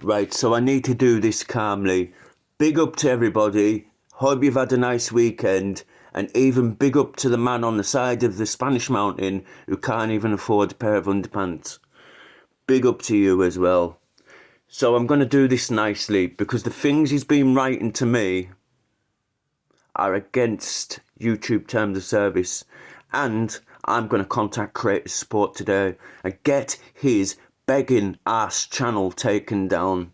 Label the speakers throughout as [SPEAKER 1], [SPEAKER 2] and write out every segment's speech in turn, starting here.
[SPEAKER 1] Right, so I need to do this calmly. Big up to everybody. Hope you've had a nice weekend. And even big up to the man on the side of the Spanish mountain who can't even afford a pair of underpants. Big up to you as well. So I'm going to do this nicely because the things he's been writing to me are against YouTube terms of service. And I'm going to contact Creator Support today and get his begging ass channel taken down.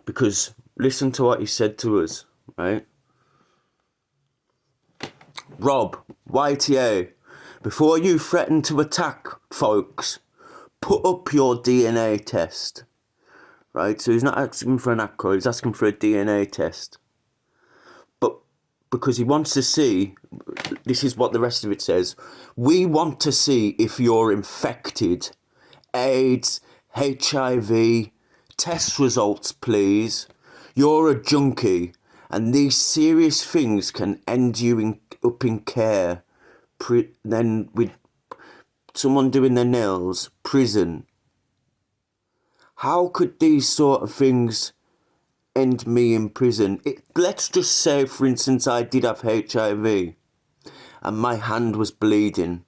[SPEAKER 1] Because listen to what he said to us, right? Rob, YTA, before you threaten to attack folks, put up your DNA test. Right, so he's not asking for an ACRO, he's asking for a DNA test. But because he wants to see, this is what the rest of it says, we want to see if you're infected. AIDS, HIV, test results please. You're a junkie and these serious things can end you up in care. Then with someone doing their nails, prison. How could these sort of things end me in prison? Let's just say, for instance, I did have HIV and my hand was bleeding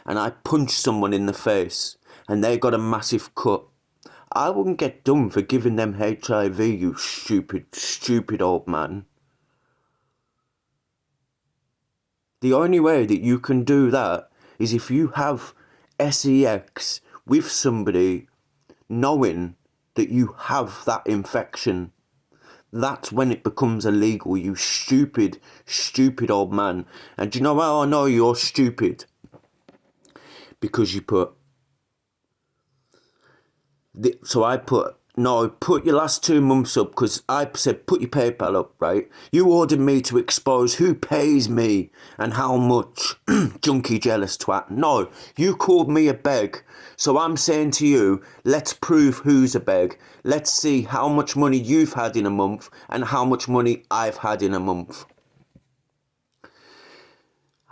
[SPEAKER 1] and I punched someone in the face and they got a massive cut. I wouldn't get done for giving them HIV, you stupid old man. The only way that you can do that is if you have sex with somebody knowing that you have that infection. That's when it becomes illegal, you stupid old man. And do you know how I know you're stupid? Because you put... put your last 2 months up, because I said put your PayPal up, right? You ordered me to expose who pays me and how much. Junkie jealous twat. No, you called me a beg. So I'm saying to you, let's prove who's a beg. Let's see how much money you've had in a month and how much money I've had in a month.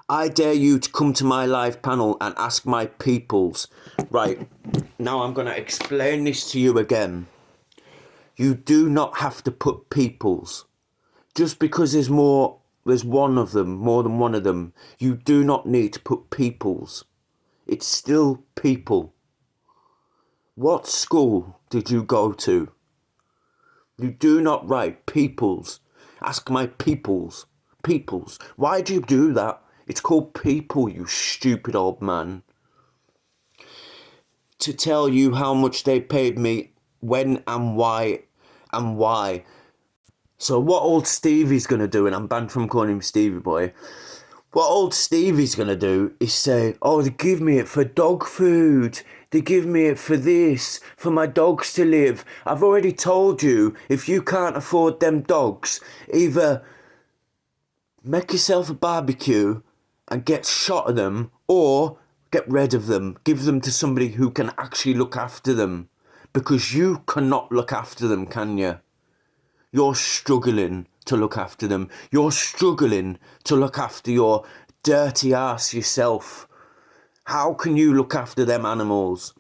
[SPEAKER 1] I dare you to come to my live panel and ask my peoples. Right, now I'm going to explain this to you again. You do not have to put peoples. Just because there's more than one of them, you do not need to put peoples. It's still people. What school did you go to? You do not write peoples. Ask my peoples. Peoples. Why do you do that? It's called people, you stupid old man. To tell you how much they paid me, when and why. So what old Stevie's going to do, and I'm banned from calling him Stevie Boy, what old Stevie's going to do is say, oh, they give me it for dog food. They give me it for this, for my dogs to live. I've already told you, if you can't afford them dogs, either make yourself a barbecue and get shot of them, or get rid of them. Give them to somebody who can actually look after them. Because you cannot look after them, can you? You're struggling to look after them. You're struggling to look after your dirty ass yourself. How can you look after them animals?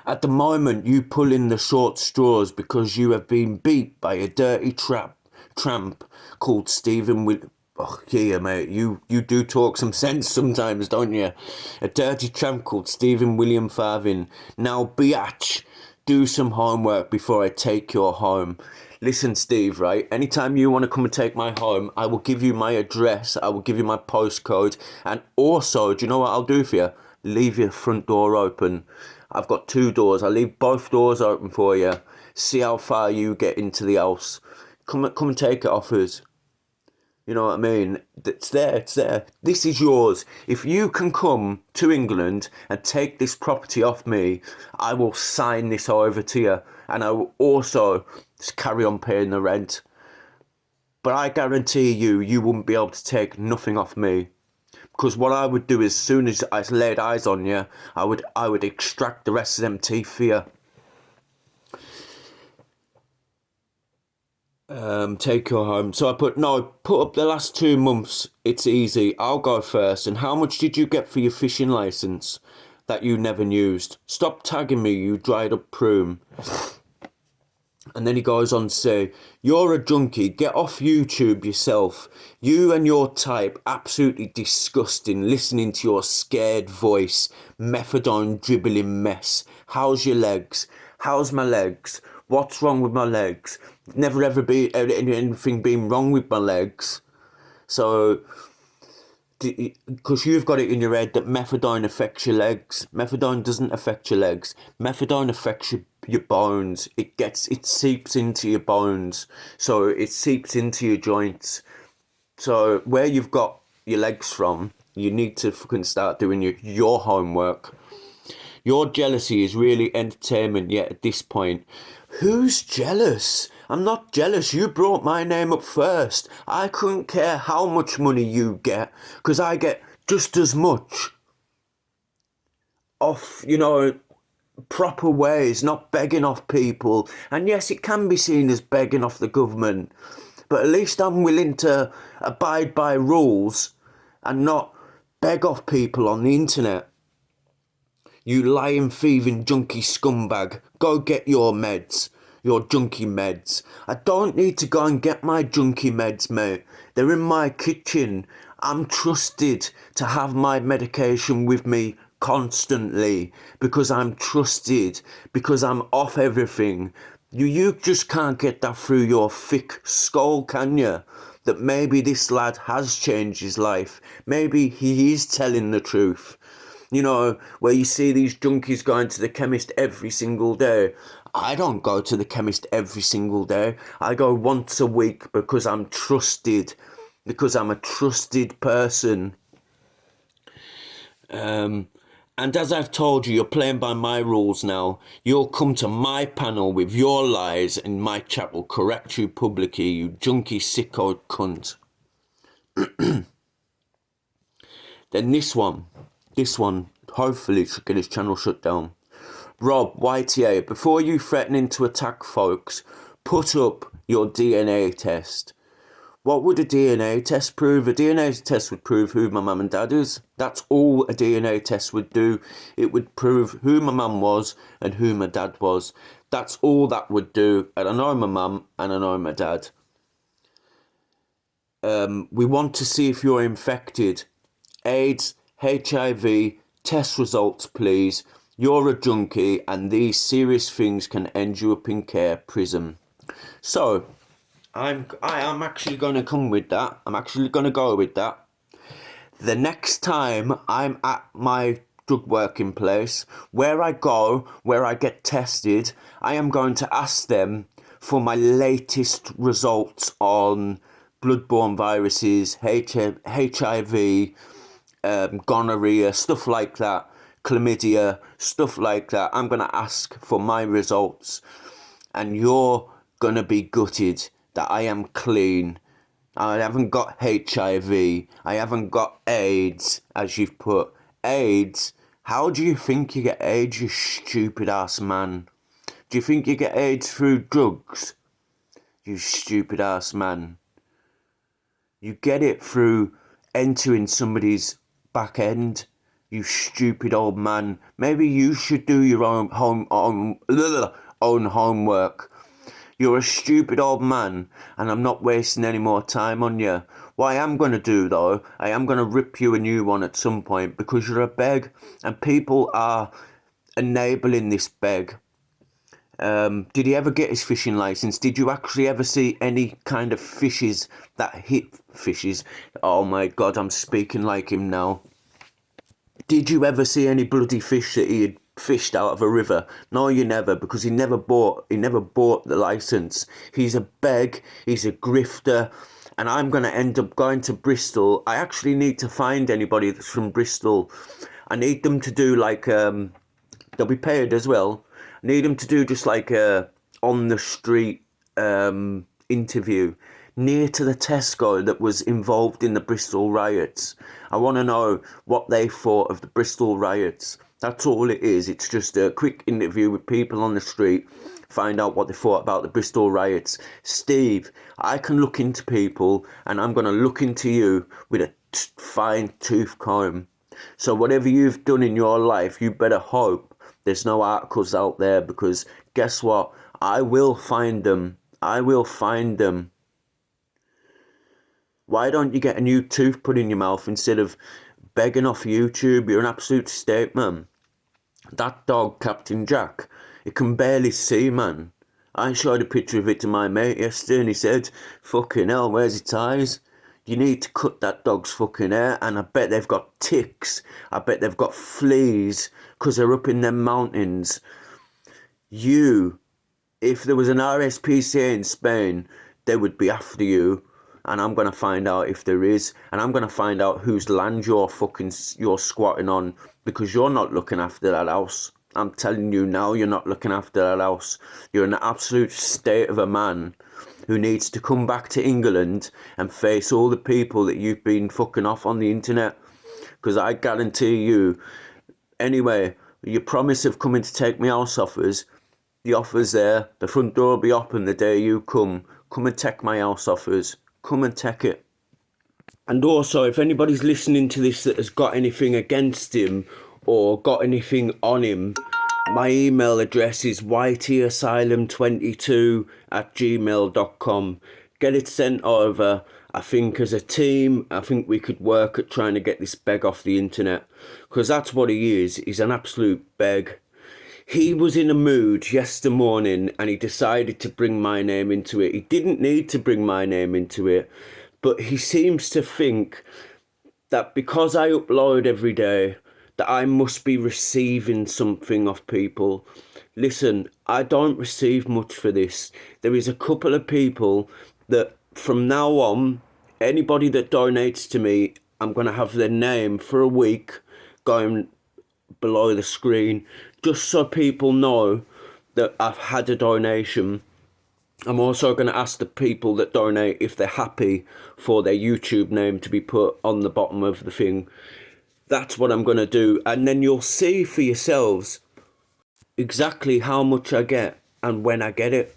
[SPEAKER 1] At the moment, you pull in the short straws because you have been beat by a dirty tramp called Stephen Will. Oh, yeah, mate, you do talk some sense sometimes, don't you? A dirty tramp called Stephen William Farthing. Now, biatch, do some homework before I take your home. Listen, Steve, right? Anytime you want to come and take my home, I will give you my address, I will give you my postcode, and also, do you know what I'll do for you? Leave your front door open. I've got 2 doors. I'll leave both doors open for you. See how far you get into the house. Come and take it off us. You know what I mean? It's there. This is yours. If you can come to England and take this property off me, I will sign this over to you. And I will also just carry on paying the rent. But I guarantee you wouldn't be able to take nothing off me. Because what I would do as soon as I laid eyes on you, I would extract the rest of them teeth for you. Take your home. So I put up the last 2 months. It's easy. I'll go first. And how much did you get for your fishing license that you never used? Stop tagging me, you dried up prune. And then he goes on to say, you're a junkie, get off YouTube yourself. You and your type, absolutely disgusting, listening to your scared voice, methadone dribbling mess. How's your legs? How's my legs? What's wrong with my legs? Never ever be anything been wrong with my legs. So, because you've got it in your head that methadone affects your legs. Methadone doesn't affect your legs. Methadone affects your bones. It seeps into your bones. So it seeps into your joints. So where you've got your legs from, you need to fucking start doing your homework. Your jealousy is really entertainment yet at this point. Who's jealous? I'm not jealous. You brought my name up first. I couldn't care how much money you get, because I get just as much off, proper ways, not begging off people. And yes, it can be seen as begging off the government, but at least I'm willing to abide by rules and not beg off people on the internet. You lying, thieving, junkie scumbag. Go get your meds. Your junkie meds. I don't need to go and get my junkie meds, mate. They're in my kitchen. I'm trusted to have my medication with me constantly because I'm trusted, because I'm off everything. You just can't get that through your thick skull, can you? That maybe this lad has changed his life. Maybe he is telling the truth. Where you see these junkies going to the chemist every single day. I don't go to the chemist every single day. I go once a week because I'm trusted. Because I'm a trusted person. And as I've told you, you're playing by my rules now. You'll come to my panel with your lies and my chat will correct you publicly, you junkie sicko cunt. Then this one, hopefully should get his channel shut down. Rob, YTA, before you threatening to attack folks, put up your DNA test. What would a DNA test prove? A DNA test would prove who my mum and dad is. That's all a DNA test would do. It would prove who my mum was and who my dad was. That's all that would do. And I know my mum and I know my dad. We want to see if you're infected. AIDS, HIV, test results, please. You're a junkie and these serious things can end you up in care prison. So, I am actually going to come with that. I'm actually going to go with that. The next time I'm at my drug working place, where I go, where I get tested, I am going to ask them for my latest results on bloodborne viruses, HIV, gonorrhea, stuff like that, chlamydia, stuff like that. I'm going to ask for my results and you're going to be gutted that I am clean. I haven't got HIV. I haven't got AIDS, as you've put. AIDS? How do you think you get AIDS, you stupid ass man? Do you think you get AIDS through drugs? You stupid ass man. You get it through entering somebody's back end. You stupid old man. Maybe you should do your own homework. You're a stupid old man, and I'm not wasting any more time on you. What I am going to do, though, I am going to rip you a new one at some point, because you're a beg, and people are enabling this beg. Did he ever get his fishing license? Did you actually ever see any kind of fishes that hit fishes? Oh my God, I'm speaking like him now. Did you ever see any bloody fish that he had fished out of a river? No, you never, because he never bought the license. He's a beg, he's a grifter, and I'm going to end up going to Bristol. I actually need to find anybody that's from Bristol. I need them to do like, they'll be paid as well. I need them to do just like a on the street interview near to the Tesco that was involved in the Bristol riots. I want to know what they thought of the Bristol riots. That's all it is. It's just a quick interview with people on the street, find out what they thought about the Bristol riots. Steve, I can look into people, and I'm going to look into you with a fine tooth comb. So whatever you've done in your life, you better hope there's no articles out there, because guess what? I will find them. I will find them. Why don't you get a new tooth put in your mouth instead of begging off YouTube? You're an absolute state, man. That dog, Captain Jack, it can barely see, man. I showed a picture of it to my mate yesterday and he said, fucking hell, where's its eyes? You need to cut that dog's fucking hair, and I bet they've got ticks. I bet they've got fleas because they're up in them mountains. If there was an RSPCA in Spain, they would be after you. And I'm going to find out if there is. And I'm going to find out whose land you're squatting on, because you're not looking after that house. I'm telling you now, you're not looking after that house. You're an absolute state of a man who needs to come back to England and face all the people that you've been fucking off on the internet. Because I guarantee you, anyway, your promise of coming to take me house offers, the offer's there. The front door will be open the day you come. Come and take my house offers. Come and take it. And also, if anybody's listening to this that has got anything against him or got anything on him, my email address is ytasylum22@gmail.com. Get it sent over. I think as a team, I think we could work at trying to get this beg off the internet, because that's what he is. He's an absolute beg. He was in a mood yesterday morning and he decided to bring my name into it. He didn't need to bring my name into it, but he seems to think that because I upload every day, that I must be receiving something off people. Listen, I don't receive much for this. There is a couple of people that from now on, anybody that donates to me, I'm going to have their name for a week going below the screen, just so people know that I've had a donation. I'm also going to ask the people that donate if they're happy for their YouTube name to be put on the bottom of the thing. That's what I'm going to do, and then you'll see for yourselves exactly how much I get and when I get it.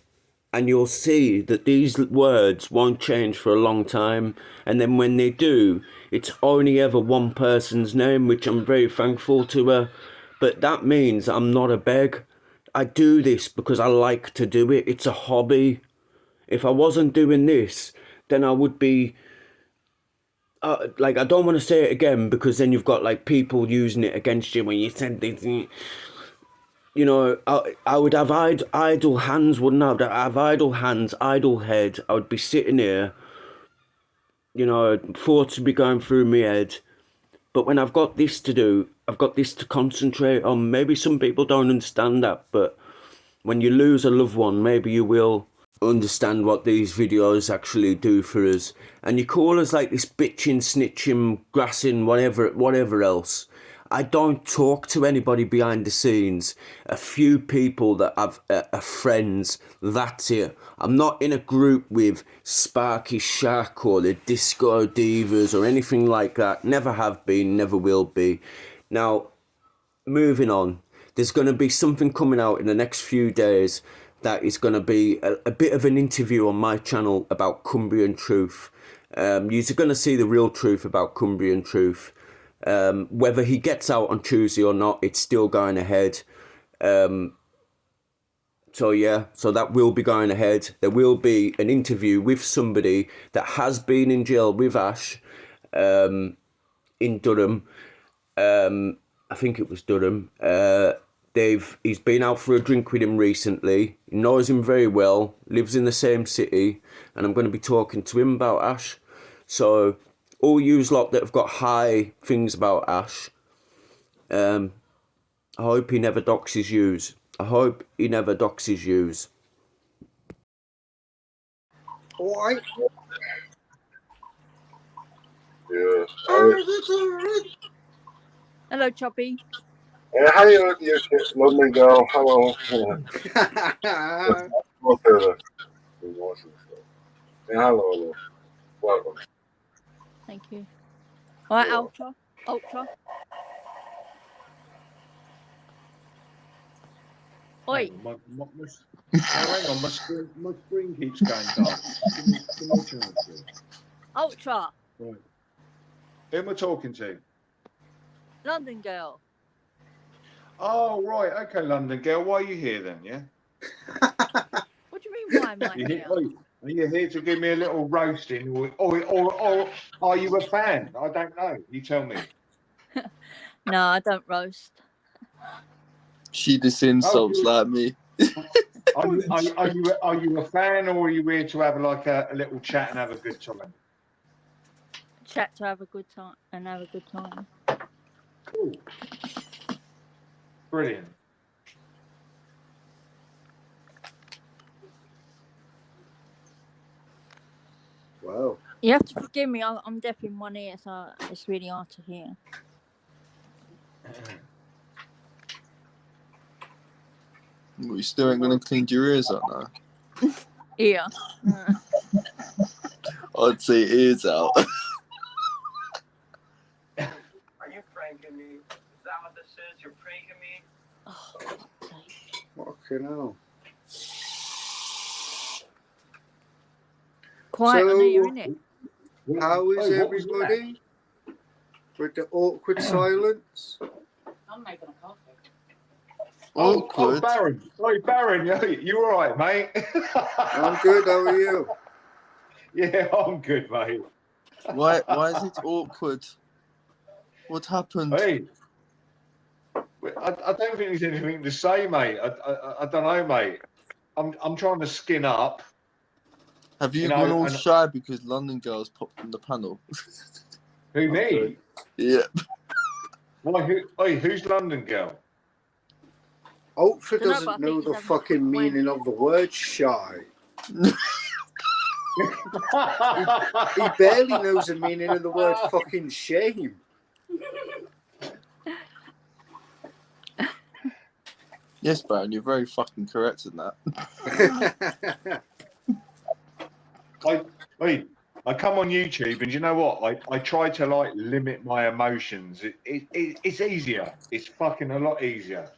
[SPEAKER 1] And you'll see that these words won't change for a long time. And then when they do, it's only ever one person's name, which I'm very thankful to her. But that means I'm not a beg. I do this because I like to do it. It's a hobby. If I wasn't doing this, then I would be... I don't want to say it again, because then you've got like people using it against you when you said this. You know, I would have idle hands, wouldn't I? I'd have idle hands, idle head. I would be sitting here, you know, thoughts would be going through my head. But when I've got this to do, I've got this to concentrate on. Maybe some people don't understand that, but when you lose a loved one, maybe you will understand what these videos actually do for us. And you call us like this bitching, snitching, grassing, whatever else. I don't talk to anybody behind the scenes. A few people that have are friends, that's it. I'm not in a group with Sparky Shack or the Disco Divas or anything like that. Never have been, never will be. Now, moving on. There's going to be something coming out in the next few days that is going to be a bit of an interview on my channel about Cumbrian Truth. You're going to see the real truth about Cumbrian Truth. Whether he gets out on Tuesday or not, it's still going ahead. So yeah, so that will be going ahead. There will be an interview with somebody that has been in jail with Ash in Durham. I think it was Durham. He's been out for a drink with him recently. He knows him very well, lives in the same city, and I'm going to be talking to him about Ash. So all yous lot that have got high things about Ash, I hope he never doxes yous. I hope he never doxes yous.
[SPEAKER 2] Alright.
[SPEAKER 3] Yeah.
[SPEAKER 4] Hello, Choppy.
[SPEAKER 3] Yeah, how you lovely girl? Hello. Yeah, hello. Welcome.
[SPEAKER 4] Thank you. All right, Ultra. Oi.
[SPEAKER 2] Hang on, my screen keeps going dark. Can you turn it to?
[SPEAKER 4] Ultra.
[SPEAKER 2] Right. Who am I talking to?
[SPEAKER 4] London girl.
[SPEAKER 2] Oh, right. Okay, London girl. Why are you here then, yeah?
[SPEAKER 4] Why am I
[SPEAKER 2] You
[SPEAKER 4] here?
[SPEAKER 2] are you here to give me a little roasting, or are you a fan? I don't know. You tell me.
[SPEAKER 4] No, I don't roast.
[SPEAKER 5] She just insults like me.
[SPEAKER 2] Are you a fan, or are you here to have like a little chat and have a good time?
[SPEAKER 4] Chat to have a good time and have a good time.
[SPEAKER 2] Ooh. Brilliant.
[SPEAKER 3] Wow.
[SPEAKER 4] You have to forgive me. I'm deaf in one ear, so it's really hard to hear.
[SPEAKER 5] You still ain't gonna clean your ears up now?
[SPEAKER 4] Ear.
[SPEAKER 5] I'd say ears out.
[SPEAKER 6] Are you pranking me? Is that what this is? You're pranking me?
[SPEAKER 4] Oh, fuck's sake.
[SPEAKER 3] Fucking hell.
[SPEAKER 4] Quiet
[SPEAKER 3] So-
[SPEAKER 4] on here, innit?
[SPEAKER 3] How is
[SPEAKER 2] Oh, what was
[SPEAKER 3] everybody? With the awkward silence?
[SPEAKER 7] I'm making a coffee.
[SPEAKER 2] Oh,
[SPEAKER 5] Awkward.
[SPEAKER 2] Baron. Sorry, Baron. You all right, mate?
[SPEAKER 3] I'm good, how are you?
[SPEAKER 2] Yeah, I'm good, mate.
[SPEAKER 5] Why is it awkward? What happened?
[SPEAKER 2] Hey, I don't think there's anything to say, mate. I don't know, mate. I'm trying to skin up.
[SPEAKER 5] Have you
[SPEAKER 2] You know,
[SPEAKER 5] gone all
[SPEAKER 2] and-
[SPEAKER 5] shy because London girls popped in the panel?
[SPEAKER 2] Who, me?
[SPEAKER 5] Yeah.
[SPEAKER 2] Why? Who's London girl?
[SPEAKER 3] Ultra
[SPEAKER 4] Dunno, but I
[SPEAKER 3] doesn't
[SPEAKER 4] think
[SPEAKER 3] know
[SPEAKER 4] he's
[SPEAKER 3] the
[SPEAKER 4] having a
[SPEAKER 3] fucking
[SPEAKER 4] quick wank.
[SPEAKER 3] meaning of the word shy. He barely knows the meaning of the word fucking shame.
[SPEAKER 5] Yes, Baron, you're very fucking correct in that.
[SPEAKER 2] I come on YouTube, and you know what? I try to like limit my emotions. It's easier. It's fucking a lot easier.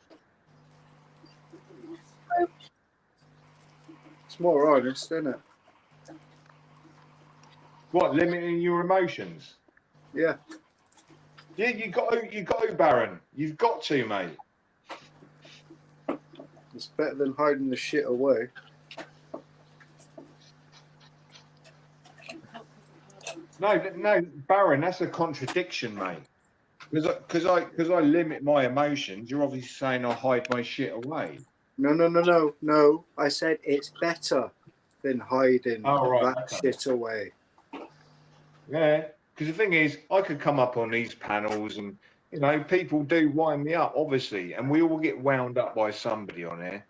[SPEAKER 3] It's more honest, isn't it?
[SPEAKER 2] What, limiting your emotions?
[SPEAKER 3] Yeah.
[SPEAKER 2] Yeah, you got to, Baron. You've got to, mate.
[SPEAKER 3] It's better than hiding the shit away.
[SPEAKER 2] No, Baron, that's a contradiction, mate. Because I limit my emotions. You're obviously saying I hide my shit away.
[SPEAKER 3] No. I said it's better than hiding that
[SPEAKER 2] Okay.
[SPEAKER 3] shit away.
[SPEAKER 2] Yeah, because the thing is, I could come up on these panels, and you know, people do wind me up, obviously, and we all get wound up by somebody on there.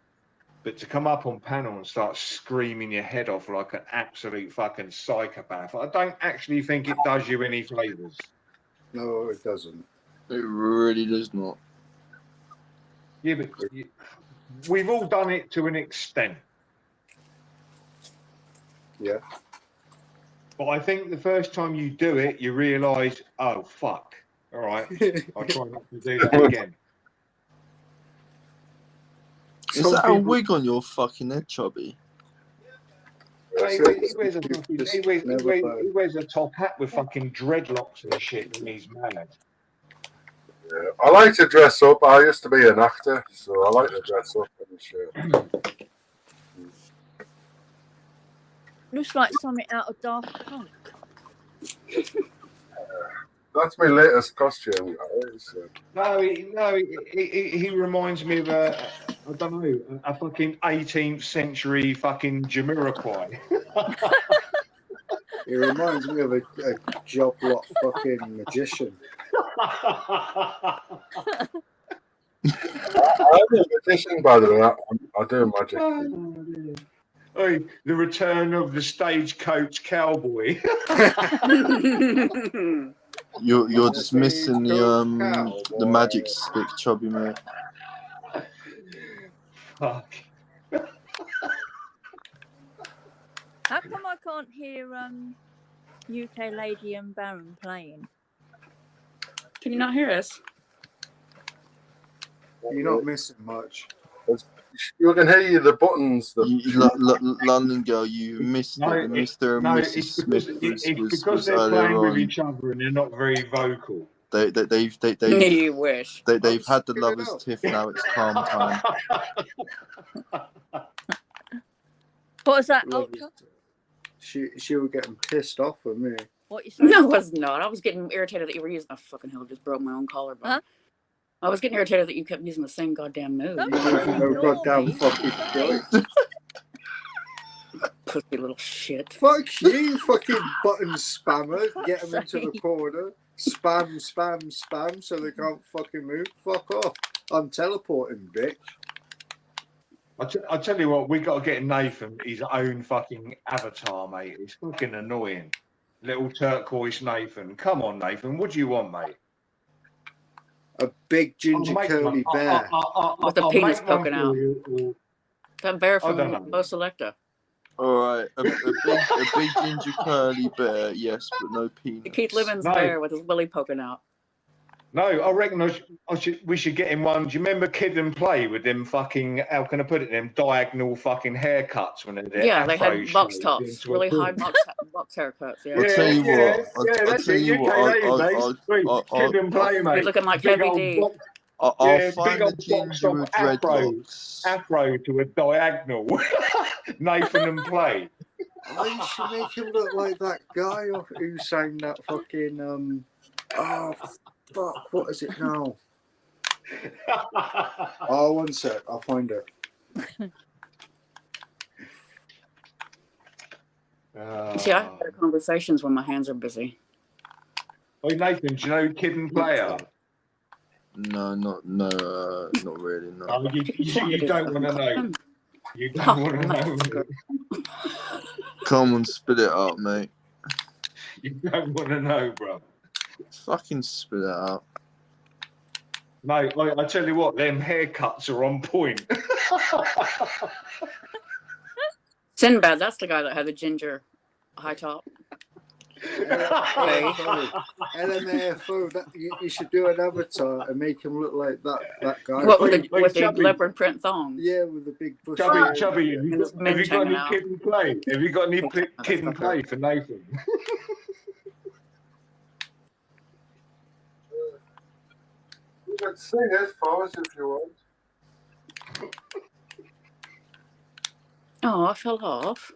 [SPEAKER 2] But to come up on panel and start screaming your head off like an absolute fucking psychopath, I don't actually think it does you any favours.
[SPEAKER 3] No, it doesn't.
[SPEAKER 5] It really does not.
[SPEAKER 2] Yeah, but we've all done it to an extent.
[SPEAKER 3] Yeah.
[SPEAKER 2] But I think the first time you do it, you realise, oh, fuck. All right, I'll try not to do that again.
[SPEAKER 5] Is
[SPEAKER 3] Some
[SPEAKER 5] that a
[SPEAKER 3] people-
[SPEAKER 5] wig on your fucking head, Chubby?
[SPEAKER 2] He wears a top hat with fucking dreadlocks and shit, and he's mad.
[SPEAKER 3] Yeah. I like to dress up. I used to be an actor, so I like to dress up and shit.
[SPEAKER 4] Looks like something out of Daft Punk.
[SPEAKER 3] That's my latest costume, guys.
[SPEAKER 2] No, he reminds me of I don't know, a fucking 18th century fucking Jamiroquai.
[SPEAKER 3] It reminds me of a job lot fucking magician. I'm a magician, by the way. I do magic.
[SPEAKER 2] Hey, the return of the stagecoach cowboy.
[SPEAKER 5] You're just missing the magic stick, Chubby, mate.
[SPEAKER 2] Fuck.
[SPEAKER 4] How come I can't hear UK Lady and Baron playing?
[SPEAKER 7] Can you not hear us?
[SPEAKER 3] You're not missing much. You can hear the buttons.
[SPEAKER 5] London girl, you missed
[SPEAKER 2] No,
[SPEAKER 5] it. Mr. and Mrs.
[SPEAKER 2] it's
[SPEAKER 5] Smith
[SPEAKER 2] because
[SPEAKER 5] was
[SPEAKER 2] they're
[SPEAKER 5] earlier
[SPEAKER 2] playing with
[SPEAKER 5] on.
[SPEAKER 2] each other and they're not very vocal.
[SPEAKER 5] They've
[SPEAKER 7] You wish.
[SPEAKER 5] they've had the lovers tiff. Now it's calm time.
[SPEAKER 4] What What was that,
[SPEAKER 8] Love
[SPEAKER 4] Ultra?
[SPEAKER 8] She was getting pissed off with me.
[SPEAKER 4] What you saying?
[SPEAKER 7] No, I was not. I was getting irritated that you were using. Oh, fucking hell! I just broke my own collarbone.
[SPEAKER 4] Huh?
[SPEAKER 7] I was getting irritated that you kept using the same goddamn move.
[SPEAKER 4] Don't
[SPEAKER 8] You
[SPEAKER 4] fucking
[SPEAKER 8] no
[SPEAKER 4] ignore
[SPEAKER 8] goddamn
[SPEAKER 4] me.
[SPEAKER 8] fucking
[SPEAKER 4] Say.
[SPEAKER 8] choice.
[SPEAKER 7] Pussy little shit.
[SPEAKER 8] Fuck you, fucking button spammer. Get them into the corner. Spam, spam, spam, so they can't fucking move. Fuck off. I'm teleporting, bitch.
[SPEAKER 2] I tell you what, we got to get Nathan his own fucking avatar, mate. It's fucking annoying. Little turquoise Nathan. Come on, Nathan. What do you want, mate?
[SPEAKER 8] A big ginger curly bear.
[SPEAKER 7] With a penis poking out. That bear
[SPEAKER 2] I don't
[SPEAKER 7] from
[SPEAKER 2] know.
[SPEAKER 7] Bo Selector.
[SPEAKER 5] Alright, a big ginger curly bear, yes, but no penis.
[SPEAKER 7] Keith Levin's
[SPEAKER 2] No.
[SPEAKER 7] bear with his willy poking out.
[SPEAKER 2] No, I reckon we should get him one. Do you remember Kid and Play with them fucking, how can I put it, them diagonal fucking haircuts when they're
[SPEAKER 7] Yeah, they
[SPEAKER 2] afro
[SPEAKER 7] had box
[SPEAKER 2] shaved
[SPEAKER 7] tops,
[SPEAKER 2] into a
[SPEAKER 7] really high
[SPEAKER 2] ball?
[SPEAKER 7] box haircuts. Yeah.
[SPEAKER 5] I'll tell you what, I'll
[SPEAKER 2] that's
[SPEAKER 5] tell
[SPEAKER 2] it.
[SPEAKER 5] you what,
[SPEAKER 2] Kid and Play, mate.
[SPEAKER 7] You're looking like
[SPEAKER 2] Big
[SPEAKER 7] Heavy
[SPEAKER 2] old
[SPEAKER 7] D.
[SPEAKER 2] box-
[SPEAKER 5] I'll
[SPEAKER 2] big
[SPEAKER 5] find
[SPEAKER 2] old
[SPEAKER 5] the ginger
[SPEAKER 2] box of
[SPEAKER 5] with dreadlocks.
[SPEAKER 2] afro to a diagonal. Nathan and Play.
[SPEAKER 8] Oh, you should make him look like that guy who sang that fucking oh fuck, what is it now? Oh, one sec, I'll find it.
[SPEAKER 7] See, I have better conversations when my hands are busy.
[SPEAKER 2] Oh, Nathan, do you know Kid and Player?
[SPEAKER 5] No, not really, no.
[SPEAKER 2] Oh, you don't want to know. You don't
[SPEAKER 7] Oh,
[SPEAKER 2] want to know.
[SPEAKER 5] Come on, spit it out, mate.
[SPEAKER 2] You don't want to know, bro.
[SPEAKER 5] Fucking spit it out.
[SPEAKER 2] Mate, I tell you what, them haircuts are on point.
[SPEAKER 7] Sinbad, that's the guy that had the ginger high top.
[SPEAKER 8] LMAFO, you should do an avatar and make him look like that guy.
[SPEAKER 7] What, with a
[SPEAKER 2] Chubby.
[SPEAKER 7] leopard print thong?
[SPEAKER 8] Yeah, with the big bush.
[SPEAKER 2] Chubby, have you got any Kid and Play? Have you got any Kid and Play for Nathan?
[SPEAKER 3] You can sing it for us if you want.
[SPEAKER 7] Oh, I fell off.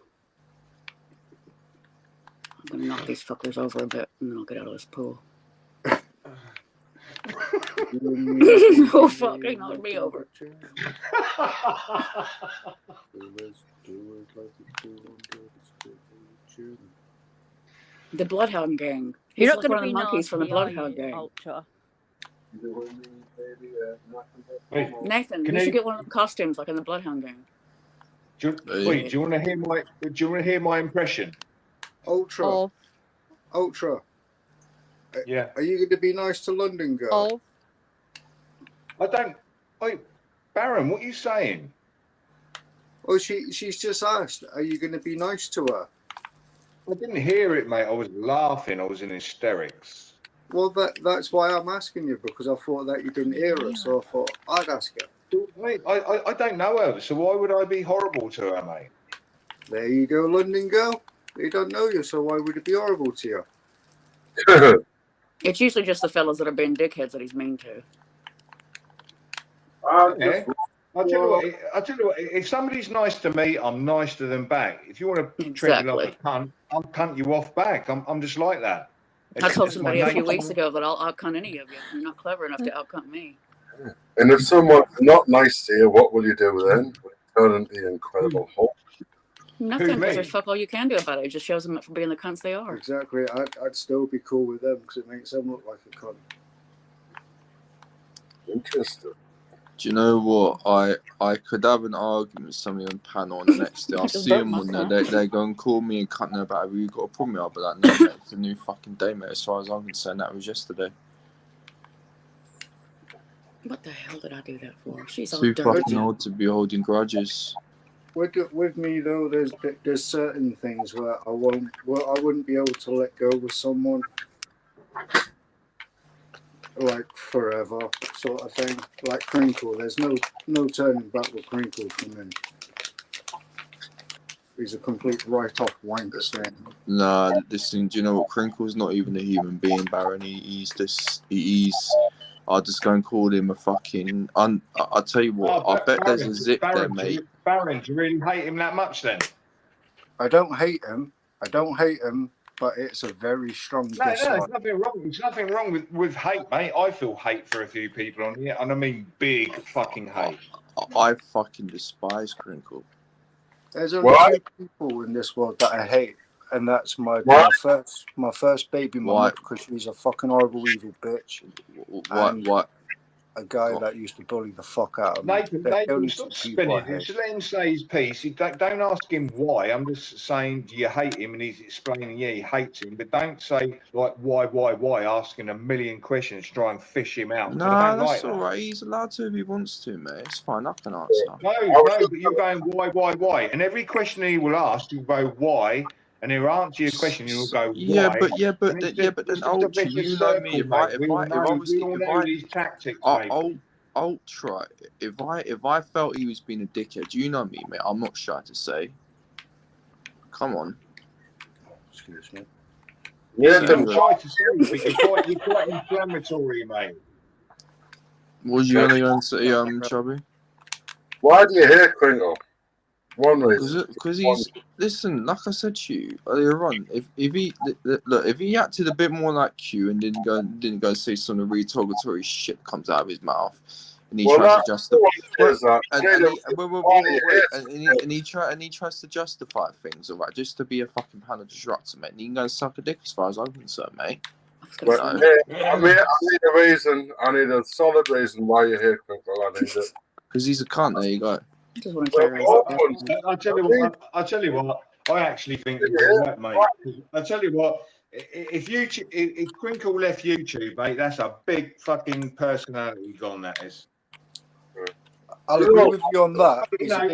[SPEAKER 7] I'm gonna knock these fuckers over a bit and then I'll get out of this pool. Oh fuck, he knocked me over. The Bloodhound Gang. He's
[SPEAKER 4] You're not
[SPEAKER 7] like
[SPEAKER 4] going
[SPEAKER 7] one
[SPEAKER 4] to
[SPEAKER 7] of
[SPEAKER 4] be
[SPEAKER 7] the monkeys from the
[SPEAKER 4] nasty, are
[SPEAKER 7] Bloodhound
[SPEAKER 4] you,
[SPEAKER 7] Gang.
[SPEAKER 4] Ultra?
[SPEAKER 7] Nathan,
[SPEAKER 2] Can
[SPEAKER 7] you
[SPEAKER 2] I-
[SPEAKER 7] should get one of the costumes like in the Bloodhound Gang.
[SPEAKER 2] Do you want to hear my? Do you want to hear my impression?
[SPEAKER 8] Ultra.
[SPEAKER 4] Of,
[SPEAKER 8] Ultra.
[SPEAKER 2] Yeah.
[SPEAKER 8] Are you going to be nice to London Girl?
[SPEAKER 4] of.
[SPEAKER 2] I don't. Wait, Baron, what are you saying?
[SPEAKER 8] Oh, she's just asked, are you going to be nice to her?
[SPEAKER 2] I didn't hear it, mate. I was laughing. I was in hysterics.
[SPEAKER 8] Well, that's why I'm asking you, because I thought that you didn't hear her, so I thought I'd ask her.
[SPEAKER 2] Mate, I don't know her, so why would I be horrible to her, mate?
[SPEAKER 8] There you go, London Girl. They don't know you, so why would it be horrible to you?
[SPEAKER 7] It's usually just the fellas that are being dickheads that he's mean to.
[SPEAKER 2] Yeah. I'll tell you what, if somebody's nice to me, I'm nice to them back. If you want to treat me like a cunt, I'll cunt you off back. I'm just like that.
[SPEAKER 7] I told
[SPEAKER 2] It's my
[SPEAKER 7] somebody a few
[SPEAKER 2] nature.
[SPEAKER 7] weeks ago that I'll outcunt any of you. You're not clever enough to outcunt me.
[SPEAKER 3] And if someone's not nice to you, what will you do then? Turn into the Incredible Hulk.
[SPEAKER 7] Nothing, because
[SPEAKER 2] me?
[SPEAKER 7] there's fuck all you can do about it. It just shows them for being the cunts they are.
[SPEAKER 8] Exactly. I'd still be cool with them because it makes them look like a cunt.
[SPEAKER 3] Interesting.
[SPEAKER 5] Do you know what? I could have an argument with somebody on the panel on the next day. I'll see them on there. They go and call me and cut me about it. You got a problem? I'll be like, no, mate, it's a new fucking day, mate. As far as I'm concerned, that was yesterday.
[SPEAKER 7] What the hell did I do that for? She's all
[SPEAKER 5] Too
[SPEAKER 7] dirty.
[SPEAKER 5] fucking old to be holding grudges.
[SPEAKER 8] With me though, there's certain things where I wouldn't be able to let go with someone like forever, sort of thing. Like Crinkle, there's no turning back with Crinkle for me. He's a complete write-off wanker thing.
[SPEAKER 5] Nah, this thing. Do you know what? Crinkle's not even a human being, Baron. I'll just go and call him a fucking. I'll tell you what. I bet there's a zip there, mate.
[SPEAKER 2] Baron, do you really hate him that much then?
[SPEAKER 8] I don't hate him. But it's a very strong
[SPEAKER 2] No, there's
[SPEAKER 8] dislike.
[SPEAKER 2] nothing wrong. There's nothing wrong with hate, mate. I feel hate for a few people on here, and I mean big fucking hate.
[SPEAKER 5] I fucking despise Crinkle.
[SPEAKER 8] There's only
[SPEAKER 3] What?
[SPEAKER 8] 2 people in this world that I hate, and that's my
[SPEAKER 3] What?
[SPEAKER 8] first baby mama
[SPEAKER 5] Why?
[SPEAKER 8] because she's a fucking horrible evil bitch.
[SPEAKER 5] What?
[SPEAKER 8] A guy that used to bully the fuck out of me.
[SPEAKER 2] Nathan,
[SPEAKER 8] They're the only
[SPEAKER 2] stop
[SPEAKER 8] 2 people I
[SPEAKER 2] spinning.
[SPEAKER 8] hate.
[SPEAKER 2] Just let him say his piece. Don't ask him why. I'm just saying, do you hate him? And he's explaining, yeah, he hates him. But don't say, like, why, asking a million questions to try and fish him out. 'cause I
[SPEAKER 5] Nah,
[SPEAKER 2] don't
[SPEAKER 5] that's
[SPEAKER 2] like that.
[SPEAKER 5] alright. He's allowed to if he wants to, mate. It's fine. I can answer.
[SPEAKER 2] No, but you're going, why? And every question he will ask, you'll go, why? And he'll answer your question, you'll go,
[SPEAKER 5] Yeah,
[SPEAKER 2] why?
[SPEAKER 5] but
[SPEAKER 2] And it's just
[SPEAKER 5] then
[SPEAKER 2] a
[SPEAKER 5] Ultra,
[SPEAKER 2] vicious
[SPEAKER 5] you know me.
[SPEAKER 2] circle, mate. We all know these tactics, mate.
[SPEAKER 5] Ultra, if I felt he was being a dickhead, you know me, mate. I'm not shy to say. Come on.
[SPEAKER 8] Excuse me.
[SPEAKER 2] Yeah,
[SPEAKER 3] Nathan,
[SPEAKER 2] I'm trying to say, but you're quite inflammatory, mate.
[SPEAKER 5] What was you gonna say, Chubby?
[SPEAKER 3] why do you hate Crinkle? One reason.
[SPEAKER 5] Because he's listen. Like I said to you earlier on, if he acted a bit more like you and didn't go say some of the retaliatory shit that comes out of his mouth, and he tries to justify, and he tries to justify things, alright, just to be a fucking panel disruptor, mate. And he can go and suck a dick as far as I'm concerned, mate.
[SPEAKER 3] Well, I need a reason. I need a solid reason why you hate Crinkle. I need it.
[SPEAKER 5] Because he's a cunt. There you go.
[SPEAKER 7] I just want to carry
[SPEAKER 2] I'll tell you what. I actually think you're right, mate. I'll tell you what. If Crinkle left YouTube, mate, that's a big fucking personality gone. That is.
[SPEAKER 8] I'll agree with you on that.
[SPEAKER 2] You know,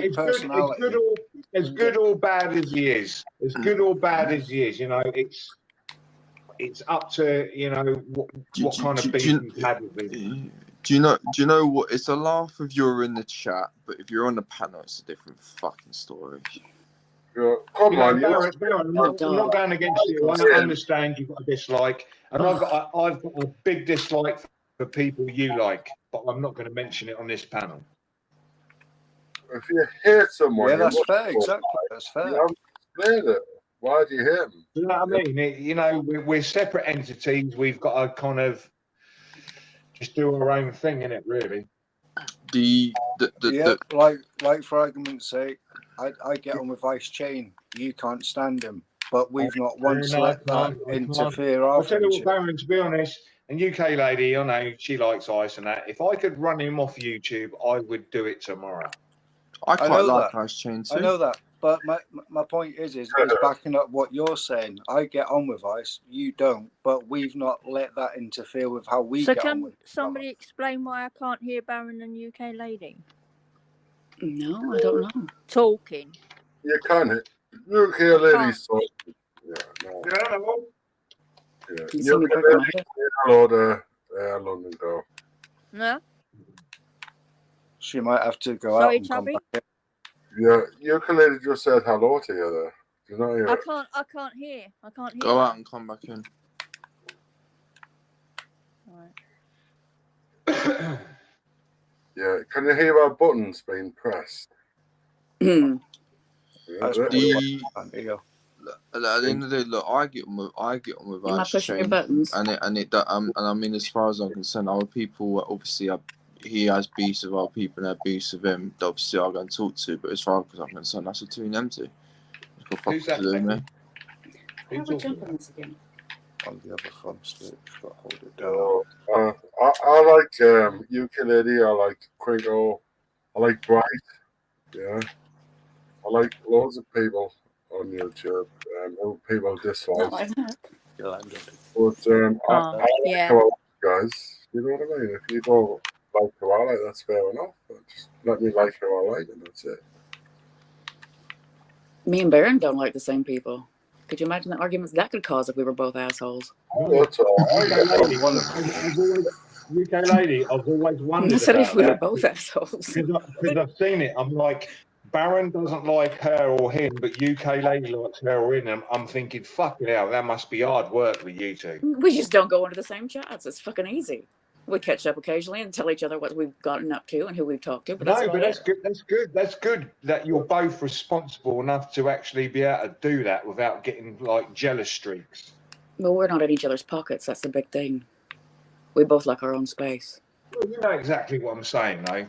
[SPEAKER 2] as good or bad as he is, you know, it's up to, you know, what kind of beef you've had with him.
[SPEAKER 5] Do you know what? It's a laugh if you're in the chat, but if you're on the panel, it's a different fucking story.
[SPEAKER 3] Come on,
[SPEAKER 2] Baron, I'm not going against you. I understand you've got a dislike, and I've got a big dislike for people you like, but I'm not going to mention it on this panel.
[SPEAKER 3] If you hate someone,
[SPEAKER 8] yeah, that's fair. Exactly, that's fair.
[SPEAKER 3] You haven't explained it. Why do you hate them?
[SPEAKER 2] You know what I mean? You know, we're separate entities. We've got to kind of just do our own thing, innit, really.
[SPEAKER 8] Like for argument's sake, I get on with Ice Chain. You can't stand him, but we've not once let that interfere.
[SPEAKER 2] I'll tell you what, Baron, to be honest, and UK lady, I know she likes Ice and that. If I could run him off YouTube, I would do it tomorrow.
[SPEAKER 5] I quite like Ice Chain too.
[SPEAKER 8] I know that, but my point is backing up what you're saying. I get on with Ice, you don't, but we've not let that interfere with how we get on with.
[SPEAKER 4] So can somebody explain why I can't hear Baron and UK lady?
[SPEAKER 7] No, I don't know.
[SPEAKER 8] Talking.
[SPEAKER 3] You can't. UK ladies talk. Yeah, no. Yeah. Hello there, London girl.
[SPEAKER 4] No.
[SPEAKER 8] She might have to go out and come back.
[SPEAKER 3] Yeah, ukulele just said hello to you there. Do you not hear?
[SPEAKER 4] I can't hear.
[SPEAKER 5] Go out and come back in.
[SPEAKER 4] Right.
[SPEAKER 3] Yeah, can you hear our buttons being pressed?
[SPEAKER 5] At the end of the day, look, I get on with Ice Chain, buttons. and I mean, as far as I'm concerned, other people obviously he has beefs with other people and have beefs with him. Obviously, I'll go and talk to, but as far as I'm concerned, that's between them two.
[SPEAKER 2] Who's that?
[SPEAKER 7] How we jump on this again?
[SPEAKER 8] On the other front stick, got to hold it down.
[SPEAKER 3] I like ukulele. I like Crinkle. I like Bright. Yeah, I like loads of people on YouTube. People dislike.
[SPEAKER 7] Like that.
[SPEAKER 3] But I like guys. You know what I mean? If you don't like who I like, that's fair enough. But just let me like who I like, and that's it.
[SPEAKER 7] Me and Baron don't like the same people. Could you imagine the arguments that could cause if we were both assholes?
[SPEAKER 3] That's all right.
[SPEAKER 2] UK lady, I've always wondered.
[SPEAKER 7] I said
[SPEAKER 2] about
[SPEAKER 7] if we were
[SPEAKER 2] that.
[SPEAKER 7] both assholes.
[SPEAKER 2] Because I've seen it. I'm like, Baron doesn't like her or him, but UK lady likes her or him. I'm thinking, fucking hell, that must be hard work with you two.
[SPEAKER 7] We just don't go into the same chats. It's fucking easy. We catch up occasionally and tell each other what we've gotten up to and who we've talked to. But
[SPEAKER 2] No,
[SPEAKER 7] that's
[SPEAKER 2] but
[SPEAKER 7] about
[SPEAKER 2] that's
[SPEAKER 7] it.
[SPEAKER 2] good. That's good. That's good that you're both responsible enough to actually be able to do that without getting like jealous streaks.
[SPEAKER 7] Well, we're not in each other's pockets. That's the big thing. We both like our own space.
[SPEAKER 2] Well, you know exactly what I'm saying, though.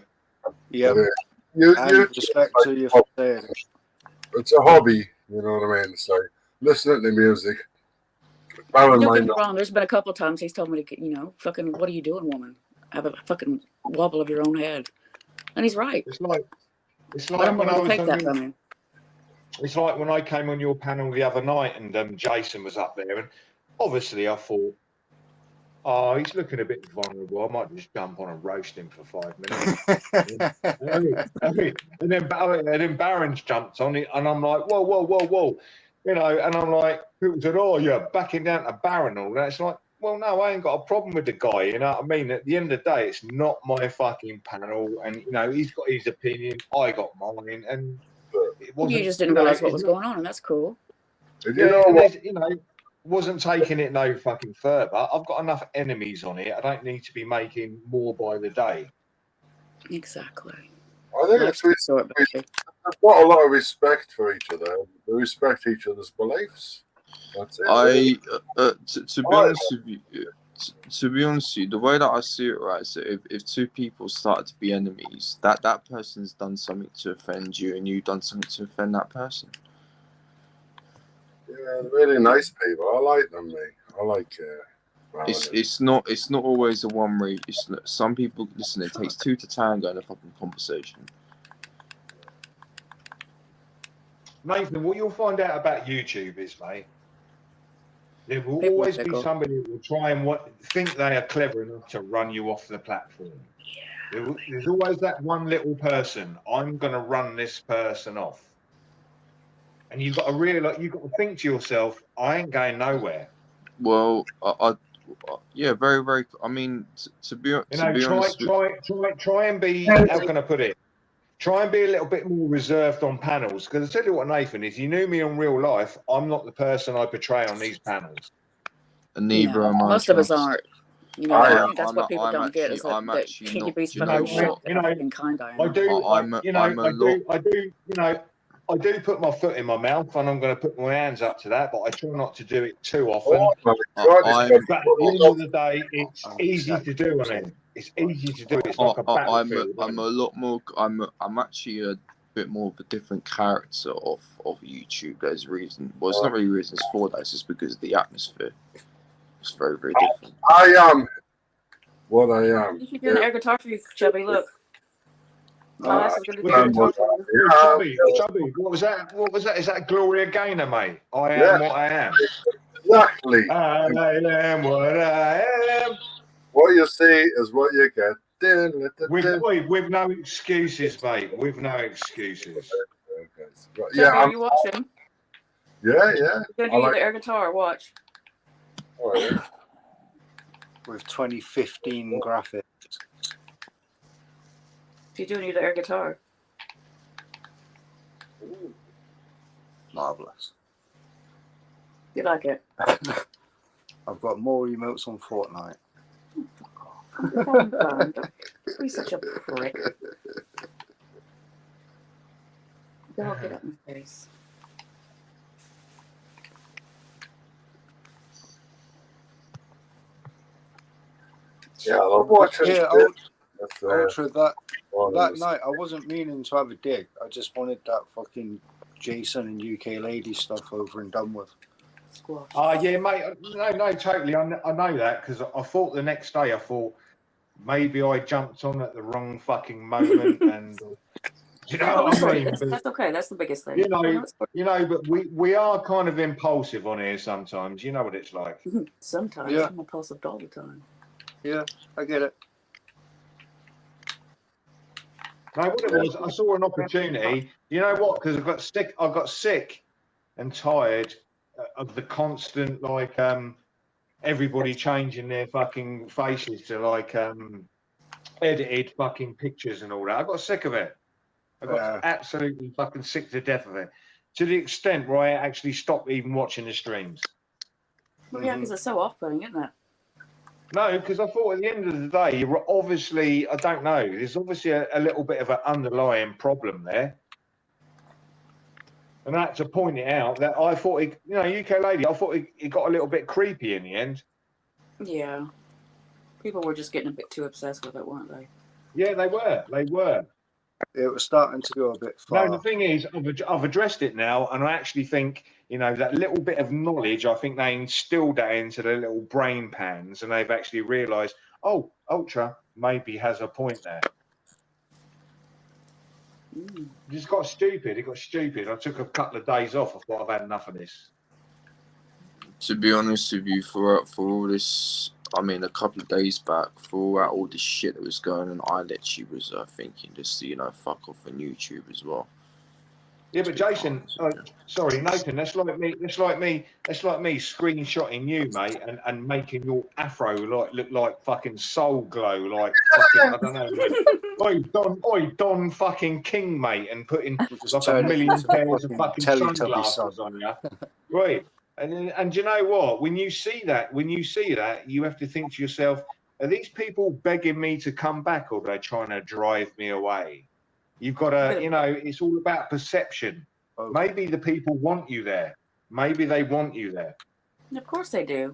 [SPEAKER 8] Yeah.
[SPEAKER 3] You,
[SPEAKER 8] And
[SPEAKER 3] you,
[SPEAKER 8] respect to you
[SPEAKER 3] oh,
[SPEAKER 8] for saying.
[SPEAKER 3] it's a hobby, you know what I mean? It's like listening to music. Bear in
[SPEAKER 7] Don't get
[SPEAKER 3] mind,
[SPEAKER 7] me wrong. There's been a couple of times he's told me to, you know, fucking, what are you doing, woman? Have a fucking wobble of your own head. And he's right.
[SPEAKER 2] It's like
[SPEAKER 7] But I'm
[SPEAKER 2] when I
[SPEAKER 7] willing to
[SPEAKER 2] was
[SPEAKER 7] take
[SPEAKER 2] on
[SPEAKER 7] that
[SPEAKER 2] your,
[SPEAKER 7] from him.
[SPEAKER 2] it's like when I came on your panel the other night and Jason was up there, and obviously I thought, oh, he's looking a bit vulnerable. I might just jump on and roast him for 5 minutes. and then Barron's jumped on it, and I'm like, whoa. You know, and I'm like, people said, oh, you're backing down to Barron and all that. It's like, well, no, I ain't got a problem with the guy. You know what I mean? At the end of the day, it's not my fucking panel. And, you know, he's got his opinion. I got mine. And it wasn't.
[SPEAKER 7] You just didn't realize what was going on, and that's cool.
[SPEAKER 3] you know what?
[SPEAKER 2] You know, wasn't taking it no fucking further. I've got enough enemies on it. I don't need to be making more by the day.
[SPEAKER 7] Exactly.
[SPEAKER 3] I think
[SPEAKER 7] Life's
[SPEAKER 3] it's
[SPEAKER 7] short, baby.
[SPEAKER 3] they've got a lot of respect for each other. They respect each other's beliefs. That's it.
[SPEAKER 5] To be honest with you, to be honest with you, the way that I see it, right, so if two people start to be enemies, that person's done something to offend you, and you've done something to offend that person.
[SPEAKER 3] Yeah, really nice people. I like them, mate. I like.
[SPEAKER 5] It's not always a one way. Some people listen. It takes two to tango in a fucking conversation.
[SPEAKER 2] Nathan, what you'll find out about YouTube is, mate, there will always be somebody who will try and think they are clever enough to run you off the platform. Yeah. There's always that one little person. I'm going to run this person off, and you've got to think to yourself, I ain't going nowhere.
[SPEAKER 5] Well, yeah, very, very. I mean, to be honest,
[SPEAKER 2] try and be. How can I put it? Try and be a little bit more reserved on panels, because I tell you what, Nathan, if you knew me in real life, I'm not the person I portray on these panels.
[SPEAKER 5] And neither am I.
[SPEAKER 7] Most of us aren't. You know, I think that's what people don't get is that can you be fucking shit and a fucking kind guy?
[SPEAKER 2] I do put my foot in my mouth, and I'm going to put my hands up to that, but I try not to do it too often. But at the end of the day, it's easy to do on it. It's easy to do. It's like a battlefield.
[SPEAKER 5] I'm actually a bit more of a different character of YouTube. There's reason. Well, it's not really reasons for that. It's just because of the atmosphere. It's very, very different.
[SPEAKER 3] I am what I am.
[SPEAKER 7] You should do an air guitar for you, Chubby. Look.
[SPEAKER 2] Chubby, what was that? What was that? Is that Gloria Gaynor, mate? I am what I am.
[SPEAKER 3] Exactly.
[SPEAKER 2] I am what I am.
[SPEAKER 3] What you see is what you get.
[SPEAKER 2] With no excuses, mate. With no excuses.
[SPEAKER 3] Yeah,
[SPEAKER 7] are you watching?
[SPEAKER 3] Yeah.
[SPEAKER 7] You're gonna do the air guitar. Watch.
[SPEAKER 3] Oh, yeah.
[SPEAKER 8] With 2015 graphics.
[SPEAKER 7] You're doing the air guitar.
[SPEAKER 8] Marvelous.
[SPEAKER 7] You like it?
[SPEAKER 8] I've got more emotes on Fortnite.
[SPEAKER 7] Don't be such a prick. Don't get up in my face.
[SPEAKER 3] Yeah, I love watching.
[SPEAKER 8] Yeah, Ultra, that night I wasn't meaning to have a dig. I just wanted that fucking Jason and UK lady stuff over and done with.
[SPEAKER 2] Yeah, mate. No, totally. I know that, because I thought the next day, maybe I jumped on at the wrong fucking moment, and you know what I mean.
[SPEAKER 7] That's okay. That's the biggest thing.
[SPEAKER 2] You know, but we are kind of impulsive on here sometimes. You know what it's like.
[SPEAKER 7] Sometimes I'm impulsive all the time.
[SPEAKER 8] Yeah, I get it.
[SPEAKER 2] No, what it was, I saw an opportunity. You know what? Because I got sick and tired of the constant, like, everybody changing their fucking faces to like edited fucking pictures and all that. I got sick of it. I got absolutely fucking sick to death of it, to the extent where I actually stopped even watching the streams.
[SPEAKER 7] Well, yeah, because it's so off-putting, isn't it?
[SPEAKER 2] No, because I thought at the end of the day, you were obviously, I don't know, there's obviously a little bit of an underlying problem there. And I had to point it out that I thought, UK lady, I thought it got a little bit creepy in the end.
[SPEAKER 7] Yeah. People were just getting a bit too obsessed with it, weren't they?
[SPEAKER 2] Yeah, they were. They were.
[SPEAKER 8] It was starting to go a bit far.
[SPEAKER 2] No, the thing is, I've addressed it now, and I actually think, that little bit of knowledge, I think they instilled that into their little brain pans, and they've actually realised, oh, Ultra maybe has a point there. It just got stupid. It got stupid. I took a couple of days off. I thought I've had enough of this.
[SPEAKER 5] To be honest with you, for all this, I mean, a couple of days back, for all this shit that was going on, I literally was thinking just to, fuck off on YouTube as well.
[SPEAKER 2] Yeah, but Jason, sorry, Nathan, that's like me screenshotting you, mate, and making your afro look like fucking Soul Glow, like fucking, I don't know, oi Don fucking King, mate, and putting like a million pairs of fucking sunglasses on you, right? And you know what? When you see that, you have to think to yourself, are these people begging me to come back, or are they trying to drive me away? You've got to, it's all about perception. Maybe the people want you there. Maybe they want you there.
[SPEAKER 7] Of course they do.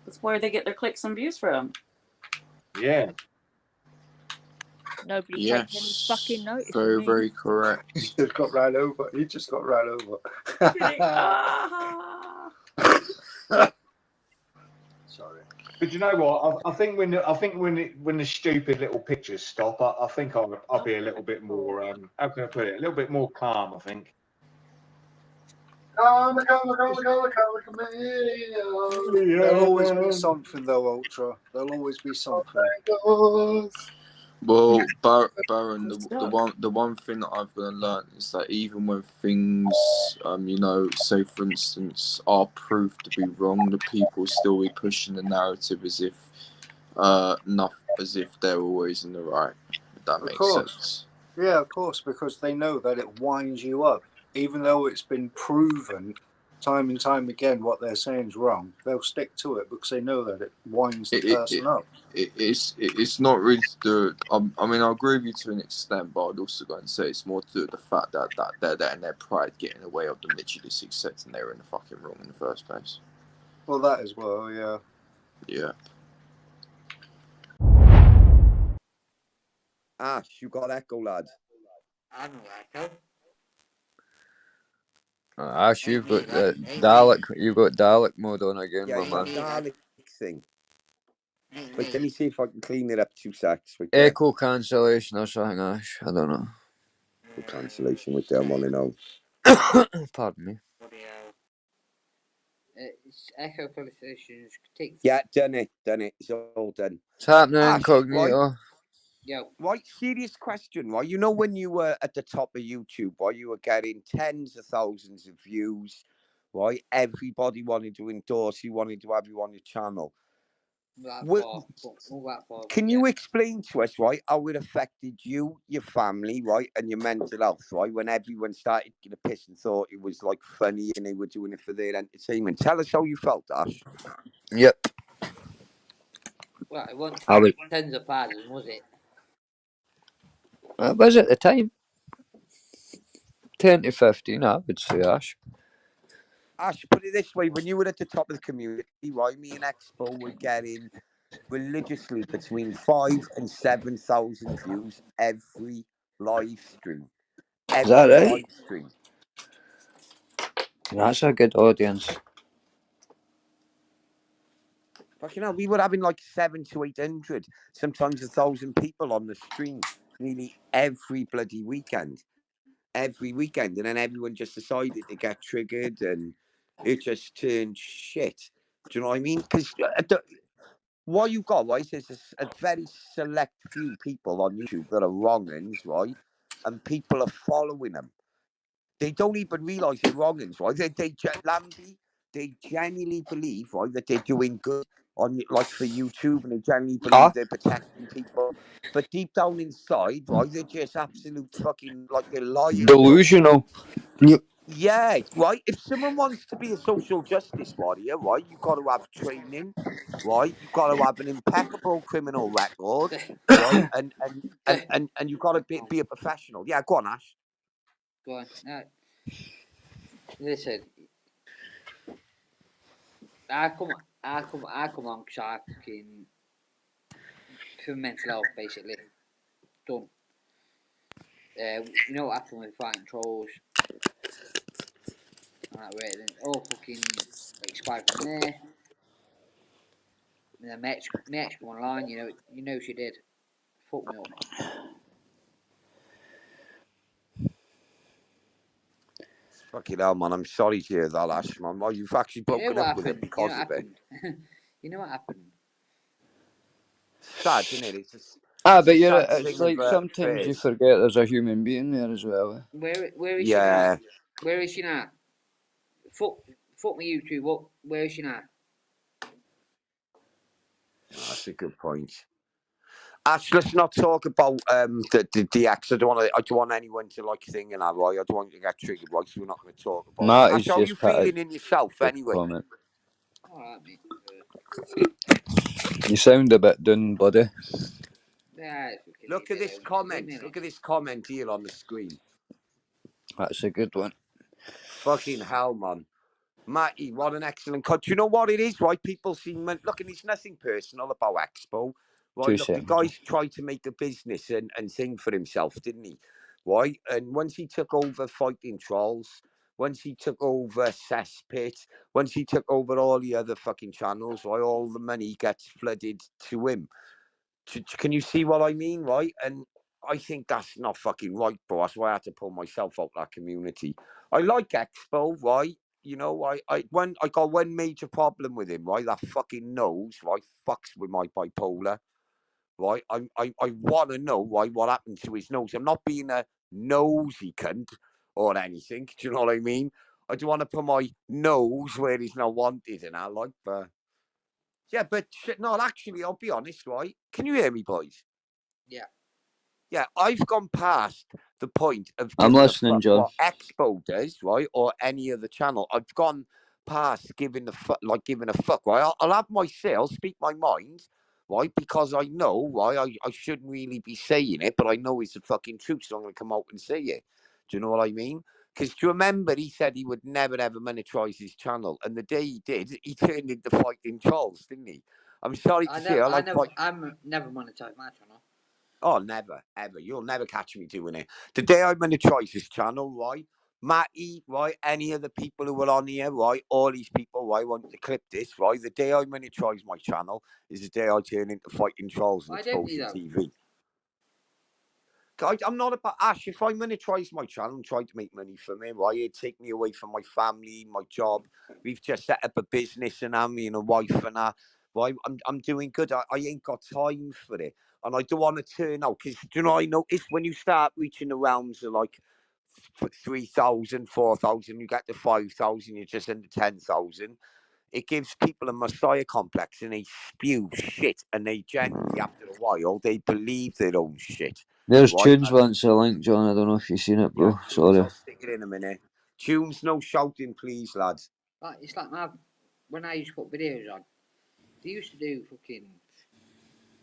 [SPEAKER 7] That's where they get their clicks and views from.
[SPEAKER 2] Yeah.
[SPEAKER 4] Nobody takes any fucking notice.
[SPEAKER 5] Very, very correct.
[SPEAKER 8] He just got ran over. Sorry.
[SPEAKER 2] But you know what? I think when the stupid little pictures stop, I think I'll be a little bit more. How can I put it? A little bit more calm. I think.
[SPEAKER 8] There'll always be something, though, Ultra. There'll always be something.
[SPEAKER 5] Well, Baron, the one thing that I've learned is that even when things, say for instance, are proved to be wrong, the people still be pushing the narrative as if, as if they're always in the right. If that makes sense.
[SPEAKER 8] Yeah, of course, because they know that it winds you up, even though it's been proven time and time again what they're saying is wrong. They'll stick to it because they know that it winds the person up.
[SPEAKER 5] It's not really to do. I mean, I agree with you to an extent, but I'd also go and say it's more to do with the fact that they're there and their pride getting in the way of them literally just accepting they were in the fucking wrong in the first place.
[SPEAKER 8] Well, that as well, yeah.
[SPEAKER 5] Yeah.
[SPEAKER 9] Ash, you got echo, lad.
[SPEAKER 10] I know echo.
[SPEAKER 11] Ash, you've got Dalek. You've got Dalek mode on again,
[SPEAKER 9] Yeah,
[SPEAKER 11] my man.
[SPEAKER 9] Dalek thing. Wait, let me see if I can clean it up 2 seconds.
[SPEAKER 11] Echo cancellation or something, Ash. I don't know.
[SPEAKER 9] Echo cancellation with them, want to know.
[SPEAKER 11] Pardon me.
[SPEAKER 10] It's echo cancellation.
[SPEAKER 9] Yeah, done it. It's all done.
[SPEAKER 11] What's happening,
[SPEAKER 9] Ash,
[SPEAKER 11] Incognito?
[SPEAKER 10] Yo.
[SPEAKER 9] Right, serious question, right? You know when you were at the top of YouTube, right, you were getting tens of thousands of views, right? Everybody wanted to endorse you, wanted to have you on your channel. Can you explain to us, right, how it affected you, your family, right, and your mental health, right, when everyone started getting a piss and thought it was like funny and they were doing it for their entertainment? Tell us how you felt, Ash.
[SPEAKER 11] Yep.
[SPEAKER 10] Well, it wasn't tens of thousands, was it?
[SPEAKER 11] It was at the time. 10 to 15, I would say, Ash.
[SPEAKER 9] Ash, put it this way, when you were at the top of the community, right, me and Expo were getting religiously between 5,000 and 7,000 views every live stream.
[SPEAKER 11] Is that right?
[SPEAKER 9] Live stream.
[SPEAKER 11] That's a good audience.
[SPEAKER 9] But we were having like 700 to 800, sometimes 1,000 people on the stream, nearly every bloody weekend. Every weekend. And then everyone just decided to get triggered and it just turned shit. Do you know what I mean? Because what you got, right, is a very select few people on YouTube that are wrong-uns, right? And people are following them. They don't even realise they're wrong-uns, right? They genuinely believe, right, that they're doing good on, like, for YouTube, and they genuinely believe they're protecting people. But deep down inside, right, they're just absolute fucking, like, they're lying.
[SPEAKER 11] Delusional. Yep.
[SPEAKER 9] Yeah, right. If someone wants to be a social justice warrior, right, you've got to have training, right? You've got to have an impeccable criminal record, right? And you've got to be a professional. Yeah, go on, Ash.
[SPEAKER 10] Go on. Listen, I come on because I fucking for mental health basically. Done. You know what happened with fighting trolls? Alright, right then. Oh fucking expired from there. And then my ex come online. You know she did. Fuck me up.
[SPEAKER 9] Fucking hell, man. I'm sorry to hear that, Ash, man. Well, you've actually
[SPEAKER 10] You know
[SPEAKER 9] broken
[SPEAKER 10] what
[SPEAKER 9] up with her
[SPEAKER 10] happened? You know
[SPEAKER 9] because
[SPEAKER 10] what
[SPEAKER 9] of it.
[SPEAKER 10] happened? You know what happened?
[SPEAKER 9] Sad, isn't it? It's
[SPEAKER 11] but
[SPEAKER 9] a
[SPEAKER 11] you're,
[SPEAKER 9] sad
[SPEAKER 11] it's
[SPEAKER 9] thing of
[SPEAKER 11] like sometimes you
[SPEAKER 9] affairs.
[SPEAKER 11] forget there's a human being there as well.
[SPEAKER 10] Where is she
[SPEAKER 9] Yeah,
[SPEAKER 10] now? Where is she now? Fuck me YouTube up. Where is she now?
[SPEAKER 9] that's a good point. Ash, let's not talk about the ex. I don't want anyone to like thinking that, right? I don't want you to get triggered, right? So we're not going to talk about it.
[SPEAKER 11] Matty's
[SPEAKER 9] Ash, how are you
[SPEAKER 11] just put a
[SPEAKER 9] feeling in yourself
[SPEAKER 11] good
[SPEAKER 9] anyway?
[SPEAKER 11] comment.
[SPEAKER 10] Alright, mate.
[SPEAKER 11] You sound a bit done, buddy.
[SPEAKER 10] Yeah, it's okay,
[SPEAKER 9] Look
[SPEAKER 10] mate.
[SPEAKER 9] at this comment. Look at this comment here on the screen.
[SPEAKER 11] That's a good one.
[SPEAKER 9] Fucking hell, man. Matty, what an excellent cut. Do you know what it is, right? People seem... Look, and it's nothing personal about Expo. Right,
[SPEAKER 11] 2
[SPEAKER 9] look, the
[SPEAKER 11] seconds.
[SPEAKER 9] guy's tried to make a business and thing for himself, didn't he? Right? And once he took over Fighting Trolls, once he took over Cesspit, once he took over all the other fucking channels, right, all the money gets flooded to him. Can you see what I mean, right? And I think that's not fucking right, bro. That's why I had to pull myself out of that community. I like Expo, right? You know, I got one major problem with him, right? That fucking nose, right? Fucks with my bipolar, right? I want to know, right, what happened to his nose. I'm not being a nosy cunt or anything. Do you know what I mean? I do want to put my nose where he's not wanted, and I like, yeah, but no, actually, I'll be honest, right? Can you hear me, boys?
[SPEAKER 10] Yeah.
[SPEAKER 9] Yeah, I've gone past the point of
[SPEAKER 11] I'm
[SPEAKER 9] giving a
[SPEAKER 11] listening,
[SPEAKER 9] fuck
[SPEAKER 11] John.
[SPEAKER 9] what Expo does, right, or any other channel. I've gone past giving a fuck, right? I'll have my say, I'll speak my mind, right, because I know, right, I shouldn't really be saying it, but I know it's the fucking truth, so I'm going to come out and say it. Do you know what I mean? Because do you remember he said he would never ever monetize his channel, and the day he did, he turned into Fighting Trolls, didn't he? I'm sorry to say,
[SPEAKER 10] I'm never monetized my channel.
[SPEAKER 9] Oh, never, ever. You'll never catch me doing it. The day I'm going to try this channel, right? Matty, right? Any of the people who are on here, right? All these people, right? Want to clip this, right? The day I'm going to try my channel is the day I turn into Fighting Trolls and Exposure TV. I'm not about Ash. If I'm going to try my channel and try to make money from it, right? It'd take me away from my family, my job. We've just set up a business and I'm me and a wife and that. Right? I'm doing good. I ain't got time for it. And I don't want to turn out because, you know, I notice when you start reaching the realms of like 3,000, 4,000, you get to 5,000, you're just under 10,000. It gives people a messiah complex and they spew shit. And they genuinely, after a while, they believe their own shit.
[SPEAKER 11] There's
[SPEAKER 9] right?
[SPEAKER 11] Tunes wants a link, John. I don't know if you've seen it, bro.
[SPEAKER 9] Yeah,
[SPEAKER 11] Sorry.
[SPEAKER 9] I'll stick it in a minute. Tunes, no shouting, please, lads.
[SPEAKER 10] It's like when I used to put videos on, they used to do fucking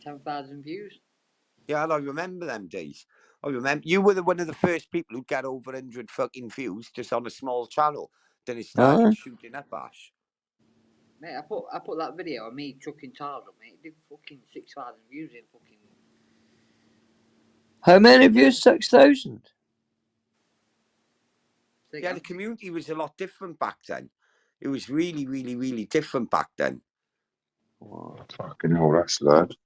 [SPEAKER 10] 10,000 views.
[SPEAKER 9] Yeah, and I remember them days. I remember you were one of the first people who got over 100 fucking views just on a small channel. Then it started shooting up, Ash.
[SPEAKER 10] Mate, I put that video of me chucking tiles up, mate. It did fucking 6,000 views in fucking.
[SPEAKER 11] How many views? 6,000.
[SPEAKER 9] Yeah, the community was a lot different back then. It was really, really, really different back then.
[SPEAKER 3] Oh, fucking hell, that's loud.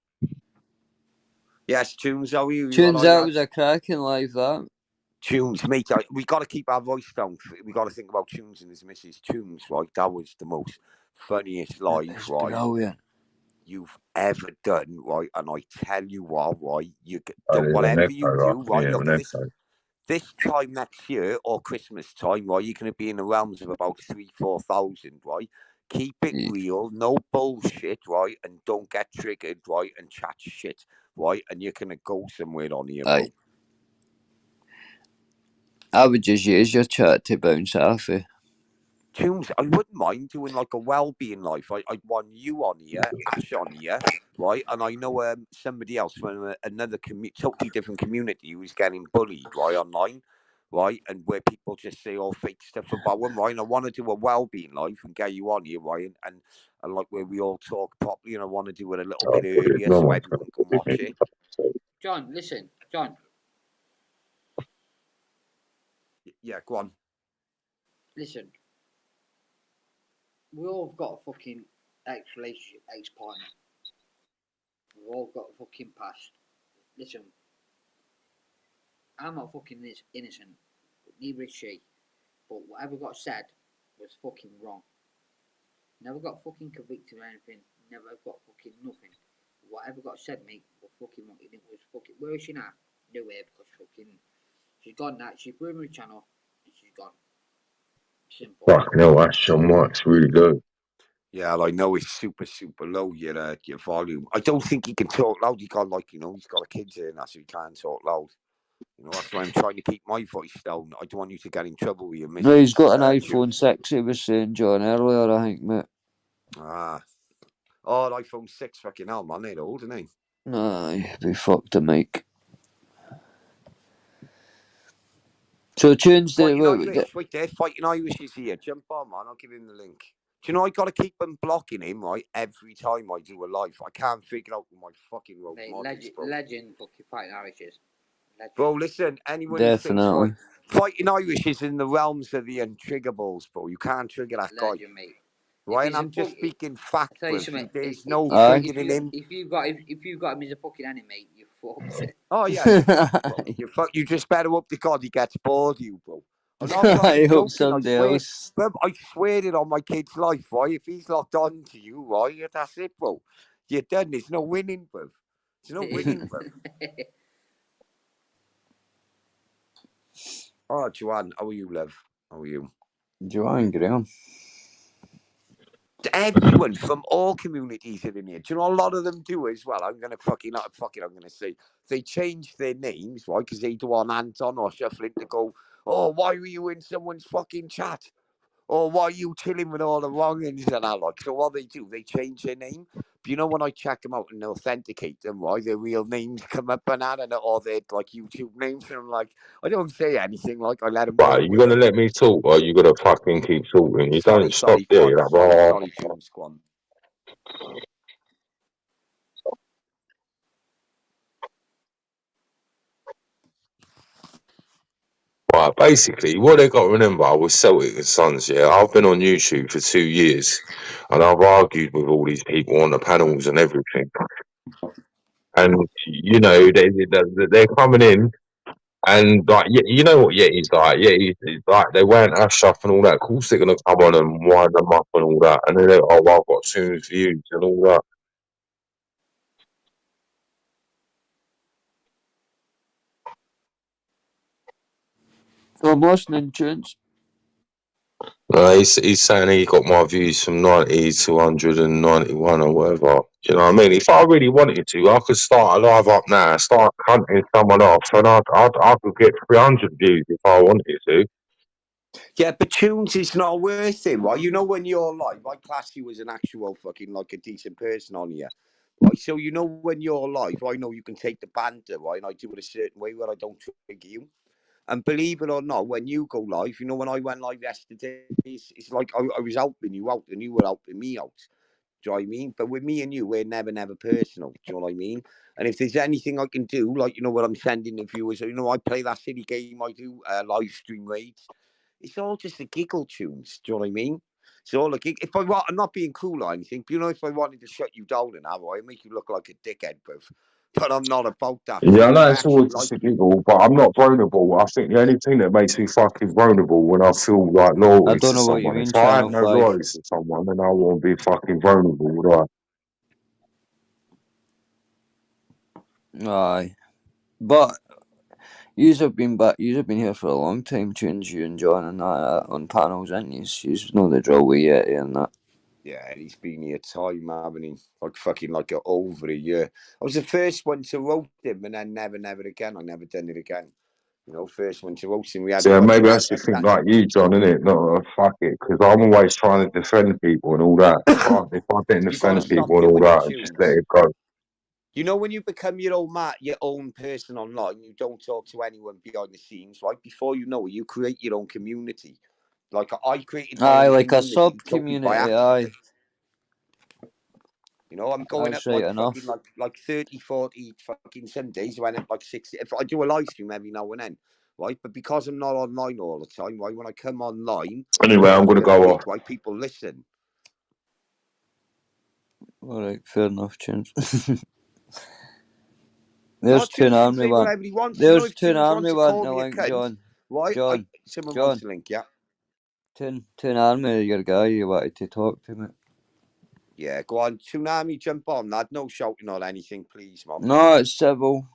[SPEAKER 9] Yes, Tunes, how are you?
[SPEAKER 11] Tunes, that was a cracking live, that.
[SPEAKER 9] Tunes, mate, we got to keep our voice down. We got to think about Tunes and his missus. Tunes, right? That was the most funniest live, right?
[SPEAKER 11] Brilliant.
[SPEAKER 9] You've ever done, right? And I tell you what, right? You whatever you do, right? Look, this time next year or Christmas time, right? You're going to be in the realms of about 3,000-4,000, right? Keep it real, no bullshit, right? And don't get triggered, right? And chat shit, right? And you're going to go somewhere on here, bro.
[SPEAKER 11] I would just use your chat to bounce off it.
[SPEAKER 9] Tunes, I wouldn't mind doing like a well-being life. I'd want you on here, Ash on here, right? And I know somebody else from another totally different community who's getting bullied, right, online, right? And where people just say all fake stuff about them, right? And I want to do a well-being life and get you on here, right? And like where we all talk properly, and I want to do it a little bit earlier so everyone can watch it.
[SPEAKER 10] John, listen, John.
[SPEAKER 9] Yeah, go on.
[SPEAKER 10] Listen. We all got a fucking ex-relationship, ex-partner. We've all got a fucking past. Listen, I'm not fucking innocent, neither is she. But whatever got said was fucking wrong. Never got fucking convicted or anything. Never got fucking nothing. Whatever got said, mate, was fucking wrong. It was fucking. Where is she now? Nowhere, because fucking. She's gone now. She's ruined my channel, and she's gone. Simple.
[SPEAKER 3] Fucking hell, that's your mic's really good.
[SPEAKER 9] Yeah, I know it's super, super low, your volume. I don't think he can talk loud. He got like, he's got a kid here now, so he can't talk loud. That's why I'm trying to keep my voice down. I don't want you to get in trouble with your missus.
[SPEAKER 11] No, he's got an iPhone 6, he was saying, John, earlier, I think, mate.
[SPEAKER 9] Ah. Oh, an iPhone 6, fucking hell, man. They're old, aren't they?
[SPEAKER 11] Aye, we fucked the mic. So Tunes,
[SPEAKER 9] wait there, Fighting Irish is here. Jump on, man. I'll give him the link. Do you know I got to keep him blocking him, right, every time I do a live? I can't figure out my fucking road models, bro.
[SPEAKER 10] Legend, fucking Fighting Irish is. Legend.
[SPEAKER 9] Bro, listen, anyone who thinks Fighting Irish is in the realms of the untriggerbles, bro. You can't trigger that
[SPEAKER 10] Legend,
[SPEAKER 9] guy.
[SPEAKER 10] Mate.
[SPEAKER 9] Right, and I'm just speaking fact, bro. There's no
[SPEAKER 10] triggering him. If you've got him as a fucking enemy, you're fucked.
[SPEAKER 9] Oh yeah, you're fucked, bro. You just better hope to God he gets bored of you, bro. I'm not
[SPEAKER 11] I hope
[SPEAKER 9] joking,
[SPEAKER 11] somebody else.
[SPEAKER 9] Bro, I swear it on my kid's life, right? If he's locked on to you, right, that's it, bro. You're done. There's no winning, bro. There's no winning, bro. Oh, Joanne, how are you, love? How are you?
[SPEAKER 11] Joanne Graham.
[SPEAKER 9] Everyone from all communities are in here. Do you know a lot of them do as well? I'm gonna I'm gonna say they change their names, right? Because they do want Anton or Shuffling to go, oh, why were you in someone's fucking chat? Or why are you chilling with all the wrongings and that? Like, so what they do, they change their name. But you know, when I check them out and authenticate them, right, their real names come up and that, or their like YouTube names, and I'm like, I don't say anything. Like, I let them.
[SPEAKER 3] Right, you gonna let me talk, or you gotta fucking keep talking? You don't stop there.
[SPEAKER 9] Sorry, James, go on.
[SPEAKER 3] Right, basically, what they got to remember with Celtic and Sons, yeah, I've been on YouTube for 2 years, and I've argued with all these people on the panels and everything. And they're coming in, and like, you know what Yeti's like? Yeti's like, they weren't Ash up and all that. Of course, they're gonna come on and wind them up and all that, and then they're, oh, well, I've got tunes for you and all that.
[SPEAKER 11] I'm listening, Tunes.
[SPEAKER 3] He's saying he got my views from 90 to 191 or whatever. Do you know what I mean? If I really wanted to, I could start a live up now, start hunting someone off, and I could get 300 views if I wanted to.
[SPEAKER 9] Yeah, but Tunes is not worth it, right? You know, when you're live, I class you as an actual fucking like a decent person on here, right? So you know, when you're live, I know you can take the banter, right? And I do it a certain way where I don't trigger you. And believe it or not, when you go live, you know, when I went live yesterday, it's like I was helping you out and you were helping me out. Do you know what I mean? But with me and you, we're never personal. Do you know what I mean? And if there's anything I can do, like, you know, what I'm sending the viewers, you know, I play that silly game, I do live stream raids. It's all just a giggle tunes. Do you know what I mean? It's all like, if I want, I'm not being cool or anything, but you know, if I wanted to shut you down and I make you look like a dickhead, but I'm not about that.
[SPEAKER 3] Yeah, I know it's always just a giggle, but I'm not vulnerable. I think the only thing that makes me fucking vulnerable when I feel like loyalty to someone. If I had no loyalty to someone, then I won't be fucking vulnerable, would I?
[SPEAKER 11] Aye. But yous have been here for a long time, Tunes, you and John and that on panels, ain't yous know the drill with Yeti and that.
[SPEAKER 9] Yeah, he's been here time, haven't he? Like fucking like over a year. I was the first one to roast him, and then never again. I never done it again. You know, first one to roast, and we had.
[SPEAKER 3] So
[SPEAKER 9] like,
[SPEAKER 3] maybe I should think like you, John, innit? Not fuck it, because I'm always trying to defend people and all that. If I didn't
[SPEAKER 9] You gotta
[SPEAKER 3] defend
[SPEAKER 9] stop
[SPEAKER 3] people and all
[SPEAKER 9] doing it,
[SPEAKER 3] that and just let
[SPEAKER 9] Tunes.
[SPEAKER 3] it go.
[SPEAKER 9] You know, when you become your own person online, you don't talk to anyone behind the scenes, right? Before you know it, you create your own community. Like I created my
[SPEAKER 11] Aye,
[SPEAKER 9] own
[SPEAKER 11] like a
[SPEAKER 9] community
[SPEAKER 11] sub
[SPEAKER 9] totally by
[SPEAKER 11] community.
[SPEAKER 9] accident.
[SPEAKER 11] Aye,
[SPEAKER 9] You know, I'm going up
[SPEAKER 11] that's right
[SPEAKER 9] like
[SPEAKER 11] enough.
[SPEAKER 9] fucking like 30, 40 fucking some days. I went up like 60. If I do a live stream every now and then, right? But because I'm not online all the time, right? When I come online,
[SPEAKER 3] Anyway, I'm gonna
[SPEAKER 9] every other
[SPEAKER 3] go
[SPEAKER 9] week,
[SPEAKER 3] off.
[SPEAKER 9] right? People listen.
[SPEAKER 11] All right, fair enough, Tunes.
[SPEAKER 9] No,
[SPEAKER 11] There's Toon
[SPEAKER 9] Tunes can
[SPEAKER 11] Army
[SPEAKER 9] say
[SPEAKER 11] one.
[SPEAKER 9] whatever he wants. You know,
[SPEAKER 11] There's
[SPEAKER 9] if
[SPEAKER 11] Toon
[SPEAKER 9] Tunes wants
[SPEAKER 11] Army
[SPEAKER 9] to
[SPEAKER 11] one.
[SPEAKER 9] call
[SPEAKER 11] The
[SPEAKER 9] me a
[SPEAKER 11] link,
[SPEAKER 9] cunt, right?
[SPEAKER 11] John,
[SPEAKER 9] Someone wants
[SPEAKER 11] John.
[SPEAKER 9] the link, yeah.
[SPEAKER 11] Toon Army, your guy you wanted to talk to me.
[SPEAKER 9] Yeah, go on. Tsunami, jump on, lad. No shouting or anything, please, mum.
[SPEAKER 11] No, it's civil.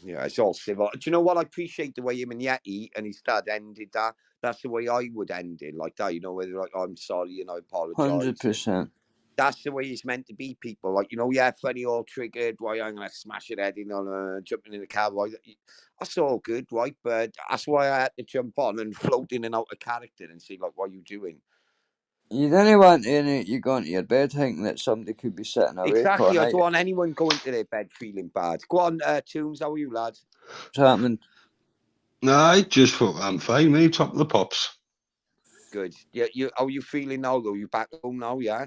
[SPEAKER 9] Yeah, it's all civil. Do you know what? I appreciate the way him and Yeti and his dad ended that. That's the way I would end it, like that. You know, where they're like, I'm sorry and I apologise.
[SPEAKER 11] 100%.
[SPEAKER 9] That's the way it's meant to be, people. Like, you know, yeah, funny, all triggered. Why I'm gonna smash it head in on jumping in the car. Right? That's all good, right? But that's why I had to jump on and float in and out of character and see, like, what you doing.
[SPEAKER 11] You didn't want you going to your bed thinking that somebody could be sitting awake
[SPEAKER 9] Exactly.
[SPEAKER 11] all
[SPEAKER 9] I
[SPEAKER 11] night.
[SPEAKER 9] don't want anyone going to their bed feeling bad. Go on, Tombs. How are you, lad?
[SPEAKER 11] What's happening?
[SPEAKER 12] Nah, I'm fine, mate. Top of the pops.
[SPEAKER 9] Good. Yeah, how are you feeling now, though? You back home now, yeah?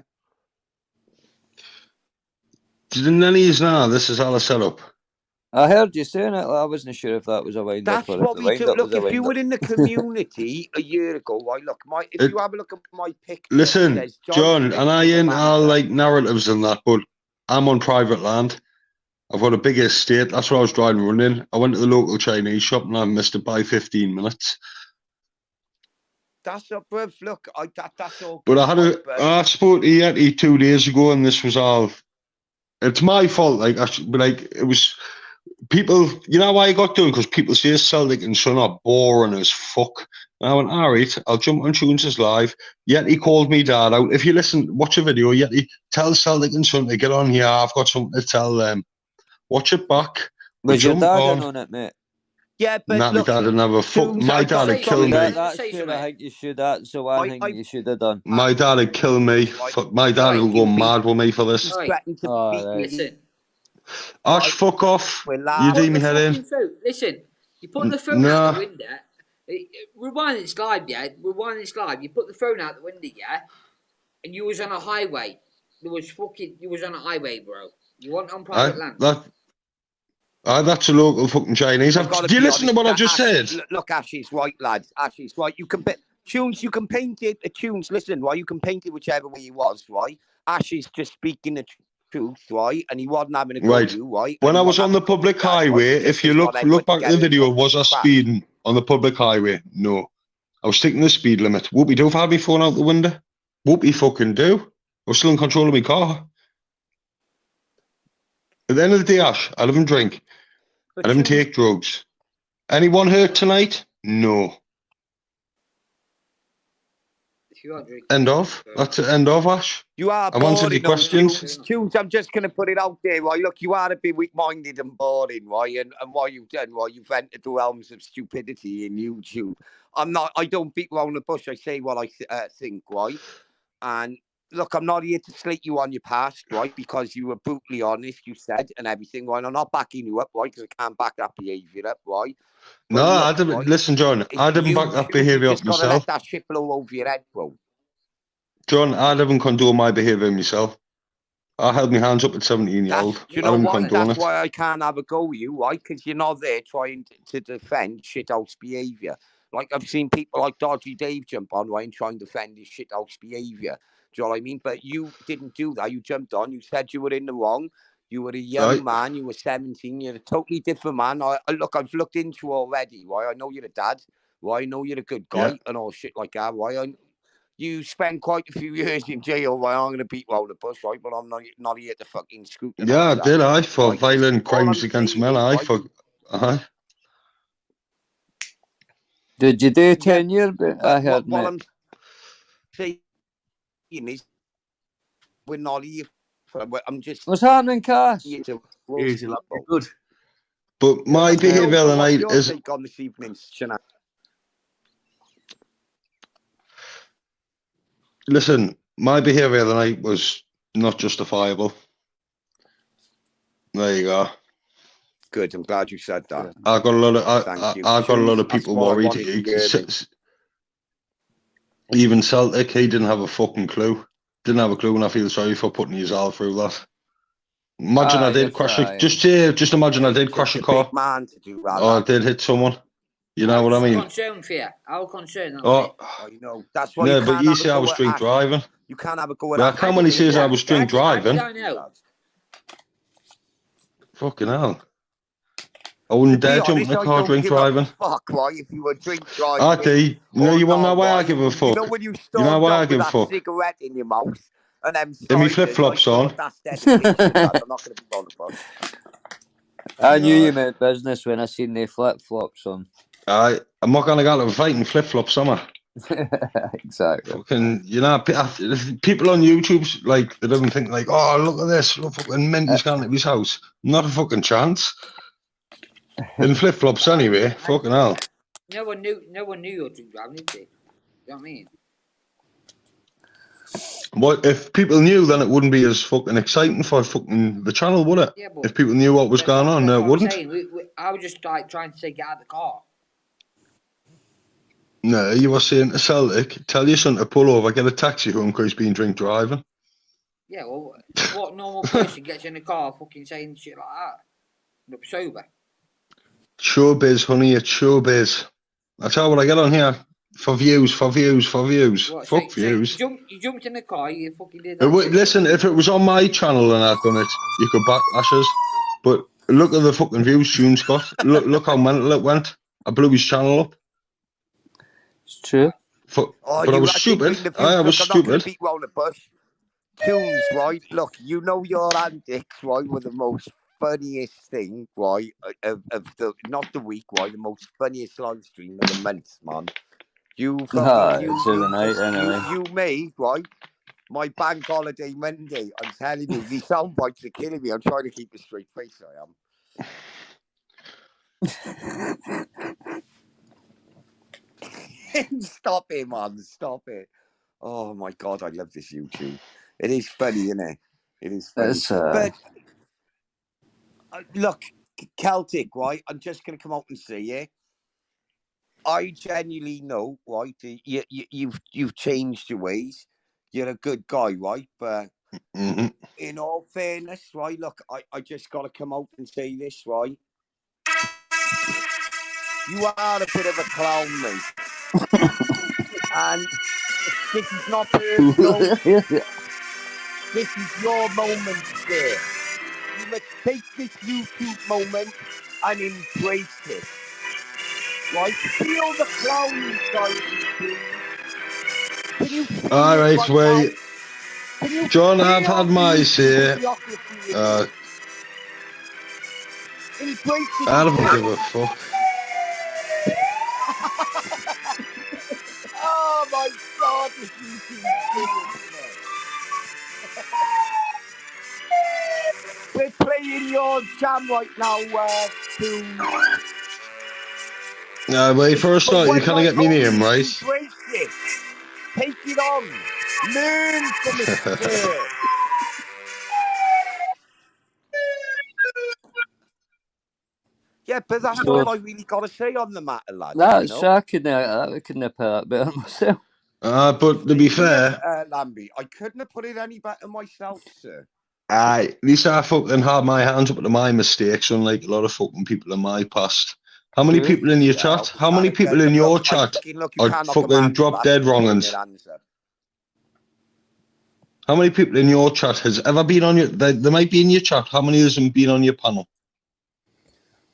[SPEAKER 12] Didn't any of now? This is all a setup.
[SPEAKER 11] I heard you saying it. I wasn't sure if that was a wind up
[SPEAKER 9] That's
[SPEAKER 11] or if
[SPEAKER 9] what
[SPEAKER 11] the
[SPEAKER 9] we
[SPEAKER 11] wind
[SPEAKER 9] do.
[SPEAKER 11] up
[SPEAKER 9] Look,
[SPEAKER 11] was a
[SPEAKER 9] if you
[SPEAKER 11] wind
[SPEAKER 9] were
[SPEAKER 11] up.
[SPEAKER 9] in the community a year ago, right? Look, if you have a look at my picture,
[SPEAKER 12] Listen,
[SPEAKER 9] it says
[SPEAKER 12] John,
[SPEAKER 9] Smith
[SPEAKER 12] and I
[SPEAKER 9] is a
[SPEAKER 12] ain't all
[SPEAKER 9] manager.
[SPEAKER 12] like narratives and that, but I'm on private land. I've got a big estate. That's what I was driving running. I went to the local Chinese shop and I missed it by 15 minutes.
[SPEAKER 9] That's up, bruv. Look, that's all
[SPEAKER 12] But
[SPEAKER 9] good.
[SPEAKER 12] I spoke to Yeti 2 days ago and this was all. It's my fault. Like, it was people. You know why I got done? Because people say Celtic and Son are boring as fuck. And I went, all right, I'll jump on Tunes' live. Yeti called me dad out. If you watch a video, Yeti, tell Celtic and Son to get on here. I've got something to tell them. Watch it back.
[SPEAKER 11] Was your dad in on it, mate?
[SPEAKER 9] Yeah, but
[SPEAKER 12] nah,
[SPEAKER 9] look,
[SPEAKER 12] my dad didn't have a fuck. My dad would kill me.
[SPEAKER 11] That's should I think you should. That's the one thing you should have done.
[SPEAKER 12] My dad would kill me. Fuck, my dad would go mad with me for this.
[SPEAKER 10] Listen.
[SPEAKER 12] Ash, fuck off.
[SPEAKER 10] You
[SPEAKER 12] You
[SPEAKER 10] put
[SPEAKER 12] do me
[SPEAKER 10] the
[SPEAKER 12] head in.
[SPEAKER 10] fucking phone. Listen, you put the phone out the window. Rewind this live, yeah. Rewind this live. You put the phone out the window, yeah. And you was on a highway. You was on a highway, bro. You weren't on private land.
[SPEAKER 12] That's a local fucking Chinese. Do you listen to what I just said?
[SPEAKER 9] Look, Ashy's right, lad. Ashy's right. You can Tunes. You can paint it. Tunes. Listen, right? You can paint it whichever way he was, right? Ashy's just speaking the truth, right? And he wasn't having a go at you, right?
[SPEAKER 12] When I was on the public highway, if you look back at the video, was I speeding on the public highway? No. I was sticking the speed limit. Whoopie do if I had my phone out the window. Whoopie fucking do. I was still in control of my car. At the end of the day, Ash, I didn't drink. I didn't take drugs. Anyone hurt tonight? No. End of. That's the end of, Ash.
[SPEAKER 9] You are
[SPEAKER 12] I've answered your questions.
[SPEAKER 9] Tunes, I'm just going to put it out there, right? Look, you are a bit weak-minded and boring, right? And what you've done, right? You've entered the realms of stupidity in YouTube. I don't beat around the bush. I say what I think, right? And look, I'm not here to slate you on your past, right? Because you were brutally honest, you said, and everything, right? I'm not backing you up, right? Because I can't back that behaviour up, right?
[SPEAKER 12] No, I didn't. Right? Listen, John, I didn't back that behaviour up myself. You just got to let that shit blow over your head, bro. John, I didn't condone my behaviour myself. I held my hands up at 17-year-old.
[SPEAKER 9] You know what? That's why I can't have a go with you, right? Because you're not there trying to defend shithouse behaviour. Like, I've seen people like Dodgy Dave jump on, right, and try and defend his shithouse behaviour. Do you know what I mean? But you didn't do that. You jumped on. You said you were in the wrong. You were a young man. You were 17. You're a totally different man. Look, I've looked into you already, right? I know you're a dad. Right? I know you're a good guy and all shit like that, right? You spent quite a few years in jail, right? I'm going to beat you out the bush, right? But I'm not here to fucking scrutinise.
[SPEAKER 12] Yeah, I did, for violent crimes against men, for...
[SPEAKER 11] Did you do 10 years? I heard,
[SPEAKER 9] what I'm saying is, we're not here for... I'm just...
[SPEAKER 11] What's happening, Cass?
[SPEAKER 1] Easy, lad. Good.
[SPEAKER 12] But my behaviour the
[SPEAKER 9] What's
[SPEAKER 12] night
[SPEAKER 9] your
[SPEAKER 12] is,
[SPEAKER 9] take on this evening's shenanigans?
[SPEAKER 12] listen, my behaviour the night was not justifiable. There you go.
[SPEAKER 9] Good. I'm glad you said that.
[SPEAKER 12] I got a lot of
[SPEAKER 9] Thank you.
[SPEAKER 12] I got a lot of
[SPEAKER 9] That's
[SPEAKER 12] people
[SPEAKER 9] what I
[SPEAKER 12] worried.
[SPEAKER 9] wanted to hear, mate.
[SPEAKER 12] Even Celtic, he didn't have a fucking clue. Didn't have a clue, and I feel sorry for putting his all through that. Imagine I did crash a just imagine I did crash a car.
[SPEAKER 9] Big man to do that.
[SPEAKER 12] Or I did hit someone. You know what I mean?
[SPEAKER 10] Concern for you. How concerned?
[SPEAKER 12] Oh,
[SPEAKER 9] you know, that's why
[SPEAKER 12] yeah,
[SPEAKER 9] you
[SPEAKER 12] but
[SPEAKER 9] can't
[SPEAKER 12] you
[SPEAKER 9] have
[SPEAKER 12] say
[SPEAKER 9] a
[SPEAKER 12] I
[SPEAKER 9] go
[SPEAKER 12] was
[SPEAKER 9] at
[SPEAKER 12] drink
[SPEAKER 9] Ash.
[SPEAKER 12] driving.
[SPEAKER 9] You can't have a go at
[SPEAKER 12] Well, I
[SPEAKER 9] Ash.
[SPEAKER 12] can when he says I was drink driving.
[SPEAKER 10] I don't know.
[SPEAKER 12] Fucking hell. I wouldn't dare jump in a car drink driving.
[SPEAKER 9] Fuck, right? If you were drink driving.
[SPEAKER 12] Okay, no, you want to know why I give a fuck?
[SPEAKER 9] You know when you
[SPEAKER 12] You know
[SPEAKER 9] stormed
[SPEAKER 12] why I
[SPEAKER 9] up with
[SPEAKER 12] give a
[SPEAKER 9] that
[SPEAKER 12] fuck?
[SPEAKER 9] cigarette in your mouth and them
[SPEAKER 12] And me
[SPEAKER 9] sliders,
[SPEAKER 12] flip-flops
[SPEAKER 9] I
[SPEAKER 12] on.
[SPEAKER 9] thought that's dedication, lad. I'm not going to be wrong about it.
[SPEAKER 11] I knew you meant business when I seen the flip flops on.
[SPEAKER 12] I'm not gonna go to a fight in flip-flops, am I?
[SPEAKER 11] Exactly.
[SPEAKER 12] Fucking, you know, people on YouTube, like, they don't think, like, oh, look at this, look, fucking Minty's gone to his house. Not a fucking chance. In flip-flops anyway, fucking hell.
[SPEAKER 10] No one knew you were drink driving, did they? You know what I mean?
[SPEAKER 12] What if people knew, then it wouldn't be as fucking exciting for fucking the channel, would it?
[SPEAKER 10] Yeah, but
[SPEAKER 12] if people knew what was going on, no, it wouldn't.
[SPEAKER 10] I was just like trying to say get out of the car.
[SPEAKER 12] No, you were saying to Celtic, tell your son to pull over, get a taxi home because he's been drink driving.
[SPEAKER 10] Yeah, well, what normal person gets in the car fucking saying shit like that? Look sober.
[SPEAKER 12] Showbiz, honey, it's showbiz. That's how what I get on here. For views.
[SPEAKER 10] What,
[SPEAKER 12] Fuck views.
[SPEAKER 10] You jumped in the car, you fucking did that.
[SPEAKER 12] Listen, if it was on my channel and I'd done it, you could backlash us. But look at the fucking views June's got. Look how mental it went. I blew his channel up.
[SPEAKER 11] It's true.
[SPEAKER 12] But I was stupid. I was stupid.
[SPEAKER 9] I'm not going to beat round the bush. Tunes, right? Look, you know your antics, right, were the most funniest thing, right, of the, not the week, right, the most funniest live stream of the month, man. You made, right, my bank holiday Monday. I'm telling you, these sound bites are killing me. I'm trying to keep a straight face, I am. Stop it, man. Stop it. Oh, my God, I love this YouTube. It is funny, isn't it? It is funny. But, look, Celtic, right, I'm just going to come out and say, yeah, I genuinely know, right, you've changed your ways. You're a good guy, right? But in all fairness, right, look, I just got to come out and say this, right? You are a bit of a clown, mate. And this is not personal. This is your moment, sir. You must take this YouTube moment and embrace it. Right? Feel the clown inside you, please. Can you feel
[SPEAKER 12] all
[SPEAKER 9] it
[SPEAKER 12] right, wait.
[SPEAKER 9] now?
[SPEAKER 12] John, I've had my say.
[SPEAKER 9] Embrace it.
[SPEAKER 12] I don't give a fuck.
[SPEAKER 9] Oh my God, this YouTube is brilliant, isn't it? We're playing your jam right now,
[SPEAKER 12] Wait, first start, you can't get me name, right?
[SPEAKER 9] Embrace it. Take it on. Learn from it, sir. Yeah, but that's all I really got to say on the matter, lad.
[SPEAKER 11] I couldn't have put that better myself.
[SPEAKER 12] But to be fair,
[SPEAKER 9] Lambie, I couldn't have put it any better myself, sir.
[SPEAKER 12] at least I fucking had my hands up to my mistakes, unlike a lot of fucking people in my past. How many people in your chat? How many people in your chat are fucking drop dead wrong-uns? How many people in your chat has ever been on your... They might be in your chat. How many of them been on your panel?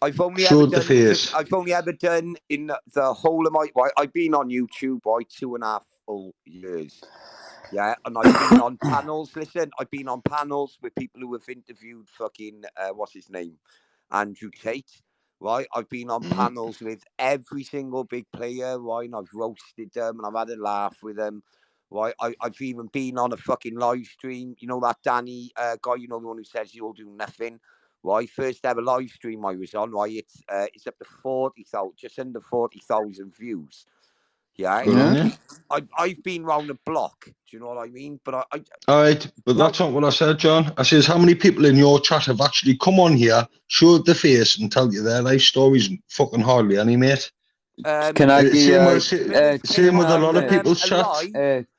[SPEAKER 9] I've only
[SPEAKER 12] ever
[SPEAKER 9] done in the whole of my... I've been on YouTube, 2.5 full years. Yeah, and I've been on panels. Listen, I've been on panels with people who have interviewed fucking, what's his name? Andrew Tate, right? I've been on panels with every single big player, right? And I've roasted them and I've had a laugh with them, right? I've even been on a fucking live stream. You know that Danny guy, you know, the one who says you'll do nothing, right? First ever live stream I was on, right? It's up to 40,000, just under 40,000 views. Yeah,
[SPEAKER 12] Good on you.
[SPEAKER 9] I've been round the block. Do you know what I mean? But
[SPEAKER 12] All right, but that's not what I said, John. I says how many people in your chat have actually come on here, showed their face, and tell you their life stories? Fucking hardly any, mate.
[SPEAKER 11] Can I give
[SPEAKER 12] Same with a lot of people's chats.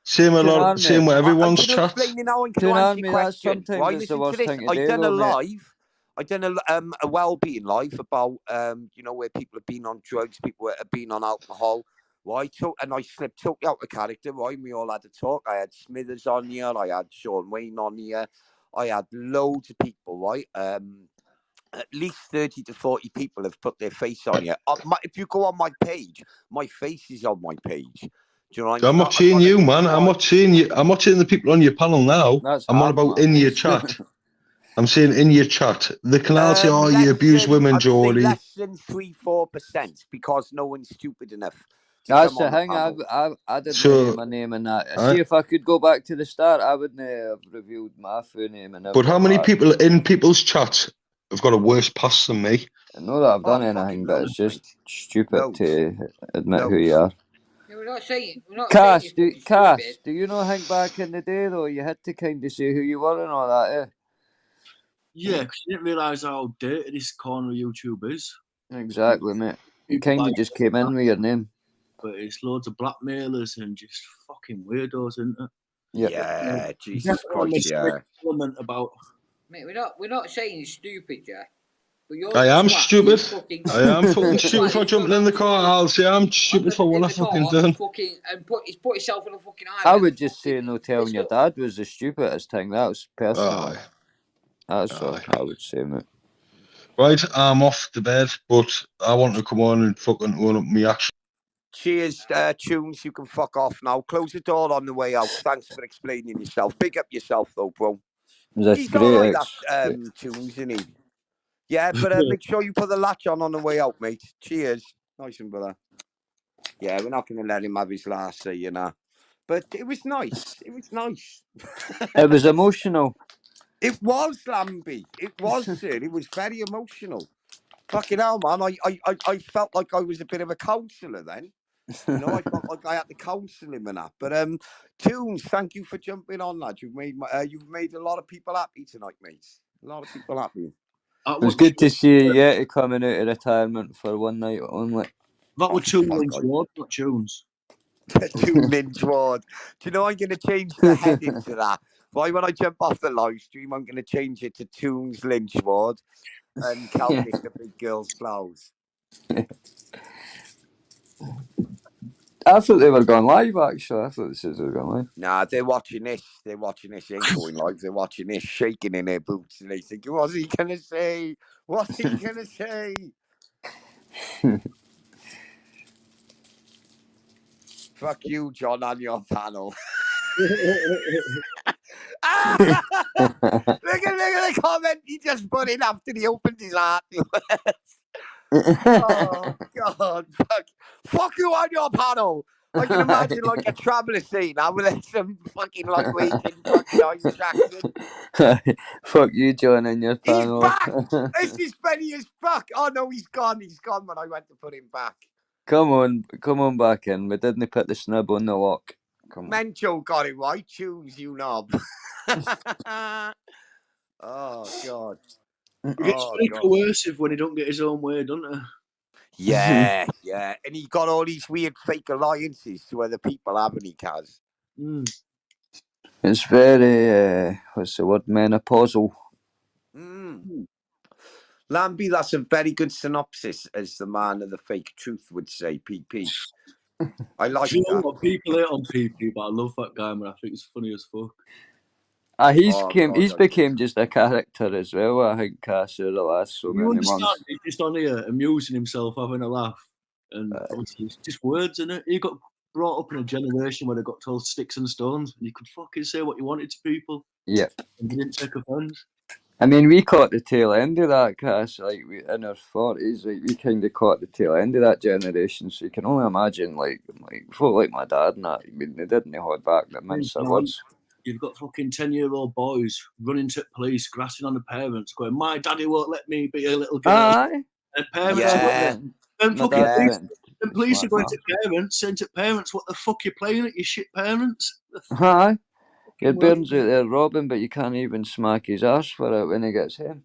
[SPEAKER 12] Same with everyone's
[SPEAKER 9] I'm going to
[SPEAKER 12] chats.
[SPEAKER 9] explain it now and
[SPEAKER 11] Tune
[SPEAKER 9] answer
[SPEAKER 11] on
[SPEAKER 9] your
[SPEAKER 11] me, that's
[SPEAKER 9] question.
[SPEAKER 11] sometimes
[SPEAKER 9] Right,
[SPEAKER 11] it's the
[SPEAKER 9] listen to
[SPEAKER 11] worst
[SPEAKER 9] this.
[SPEAKER 11] thing to
[SPEAKER 9] I
[SPEAKER 11] do,
[SPEAKER 9] done a
[SPEAKER 11] though, mate.
[SPEAKER 9] live. I done a well-being live about you know, where people have been on drugs, people have been on alcohol. Right, and I slipped totally out of character. Right, we all had to talk. I had Smithers on here. I had Sean Wayne on here. I had loads of people. Right, at least 30 to 40 people have put their face on here. If you go on my page, my face is on my page. Do you know what I mean?
[SPEAKER 12] I'm not seeing you, man. I'm not seeing you. I'm not seeing the people on your panel now. I'm on about in your chat. I'm saying in your chat. They can all say, "Oh, you abuse women, Geordie."
[SPEAKER 9] Less than 3-4% because no one's stupid enough to
[SPEAKER 11] That's
[SPEAKER 9] come
[SPEAKER 11] the
[SPEAKER 9] on the
[SPEAKER 11] thing.
[SPEAKER 9] panel.
[SPEAKER 11] I didn't
[SPEAKER 12] So,
[SPEAKER 11] name my name in that. See, if I could go back to the start, I wouldn't have revealed my full name and
[SPEAKER 12] but how
[SPEAKER 11] everything
[SPEAKER 12] many
[SPEAKER 11] like
[SPEAKER 12] people in people's chat have got a worse pass than me?
[SPEAKER 11] Not that I've done anything, but it's just stupid to admit who you are.
[SPEAKER 10] Yeah, we're not saying
[SPEAKER 11] Cass,
[SPEAKER 10] you're fucking stupid.
[SPEAKER 11] do you not think back in the day though you had to kind of say who you were and all that, eh?
[SPEAKER 13] Yeah, because you didn't realise how dirty this corner of YouTube is.
[SPEAKER 11] Exactly, mate. You
[SPEAKER 13] People
[SPEAKER 11] kind of
[SPEAKER 13] like
[SPEAKER 11] just came in with your name.
[SPEAKER 13] But it's loads of blackmailers and just fucking weirdos, isn't it?
[SPEAKER 11] Yep.
[SPEAKER 9] Yeah, Jesus
[SPEAKER 13] Definitely
[SPEAKER 9] Christ, yeah.
[SPEAKER 13] element about.
[SPEAKER 10] Mate, we're not saying you're stupid, Jack. But you're
[SPEAKER 12] I
[SPEAKER 10] the
[SPEAKER 12] am
[SPEAKER 10] twat
[SPEAKER 12] stupid.
[SPEAKER 10] who's fucking,
[SPEAKER 12] I am
[SPEAKER 10] you're
[SPEAKER 12] fucking
[SPEAKER 10] the
[SPEAKER 12] stupid
[SPEAKER 10] twat
[SPEAKER 12] for
[SPEAKER 10] who's
[SPEAKER 12] jumping
[SPEAKER 10] gone
[SPEAKER 12] in the
[SPEAKER 10] out
[SPEAKER 12] car. I'll say I'm stupid for what
[SPEAKER 10] in
[SPEAKER 12] I
[SPEAKER 10] the
[SPEAKER 12] fucking
[SPEAKER 10] car
[SPEAKER 12] done.
[SPEAKER 10] and put yourself on a fucking
[SPEAKER 11] I
[SPEAKER 10] highway.
[SPEAKER 11] would just say no telling your dad was the stupidest thing. That was personal.
[SPEAKER 12] Aye.
[SPEAKER 11] That's all I would say, mate.
[SPEAKER 12] Right, I'm off to bed, but I want to come on and fucking own up me action.
[SPEAKER 9] Cheers, Tunes. You can fuck off now. Close the door on the way out. Thanks for explaining yourself. Big up yourself, though, bro.
[SPEAKER 11] That's
[SPEAKER 9] He's
[SPEAKER 11] great.
[SPEAKER 9] all right, that Tunes, isn't he? Yeah, but make sure you put the latch on the way out, mate. Cheers. Nice one, brother. Yeah, we're not going to let him have his last say, you know. But it was nice. It was nice.
[SPEAKER 11] It was emotional.
[SPEAKER 9] It was, Lambie. It was, sir. It was very emotional. Fucking hell, man. I felt like I was a bit of a counsellor then. You know, I felt like I had to counsel him and that. But Tunes, thank you for jumping on, lad. You've made a lot of people happy tonight, mate. A lot of people happy.
[SPEAKER 11] It was good to see YTA coming out of retirement for one night only.
[SPEAKER 13] That was Tune Lynch Ward, not Tunes.
[SPEAKER 9] Tune Lynch Ward. Do you know I'm going to change the heading to that? Why, when I jump off the live stream, I'm going to change it to Tunes Lynch Ward and Celtic the Big Girls Blouse.
[SPEAKER 11] I thought they were going live, actually. I thought they were going live.
[SPEAKER 9] Nah, they're watching this. They ain't going live. They're watching this, shaking in their boots. And they think, what's he going to say? What's he going to say? Fuck you, John, on your panel. Look at the comment he just put in after he opened his heart. Oh, God. Fuck you on your panel. I can imagine like a traveller scene now with some fucking lightweight fucking Irish accent.
[SPEAKER 11] Fuck you, John, and your panel.
[SPEAKER 9] He's back! This is funny as fuck. Oh, no, he's gone. He's gone when I went to put him back.
[SPEAKER 11] Come on back in. We didn't put the snub on the lock. Come on.
[SPEAKER 9] Mencho got it right. Choose, you knob. Oh, God.
[SPEAKER 13] It gets very coercive when he don't get his own way, doesn't it?
[SPEAKER 9] Yeah, yeah. And he got all these weird fake alliances to other people, haven't he, Kaz?
[SPEAKER 11] It's very, what's the word, menopausal.
[SPEAKER 9] Lambie, that's a very good synopsis, as the man of the fake truth would say, PP. I like
[SPEAKER 13] you know
[SPEAKER 9] that.
[SPEAKER 13] what, people hate on PP, but I love that guy, man. I think he's funny as fuck.
[SPEAKER 11] He's became just a character as well, I think, Cass, over the last so many months.
[SPEAKER 13] He's just on here amusing himself, having a laugh. And obviously, it's just words, innit? He got brought up in a generation where they got told sticks and stones, and you could fucking say what you wanted to people.
[SPEAKER 11] Yep.
[SPEAKER 13] And you didn't take offence.
[SPEAKER 11] I mean, we caught the tail end of that, Cass, like, in our 40s, like, we kind of caught the tail end of that generation, so you can only imagine, like folk like my dad and that, I mean, they didn't hold back the mince of words.
[SPEAKER 13] you've got fucking 10-year-old boys running to police, grassing on the parents, going, "My daddy won't let me be a little girl."
[SPEAKER 11] Aye.
[SPEAKER 13] And
[SPEAKER 11] My
[SPEAKER 13] parents,
[SPEAKER 11] dad
[SPEAKER 13] are
[SPEAKER 11] was
[SPEAKER 13] going,
[SPEAKER 11] getting,
[SPEAKER 13] and
[SPEAKER 11] my
[SPEAKER 13] fucking
[SPEAKER 11] dad was
[SPEAKER 13] police,
[SPEAKER 11] getting
[SPEAKER 13] and police are
[SPEAKER 11] smacked
[SPEAKER 13] going
[SPEAKER 11] off.
[SPEAKER 13] to parents, saying to parents, "What the fuck you playing at, you shit parents?"
[SPEAKER 11] Aye. Your
[SPEAKER 13] Well,
[SPEAKER 11] parents out there robbing, but you can't even smack his ass for it when he gets home.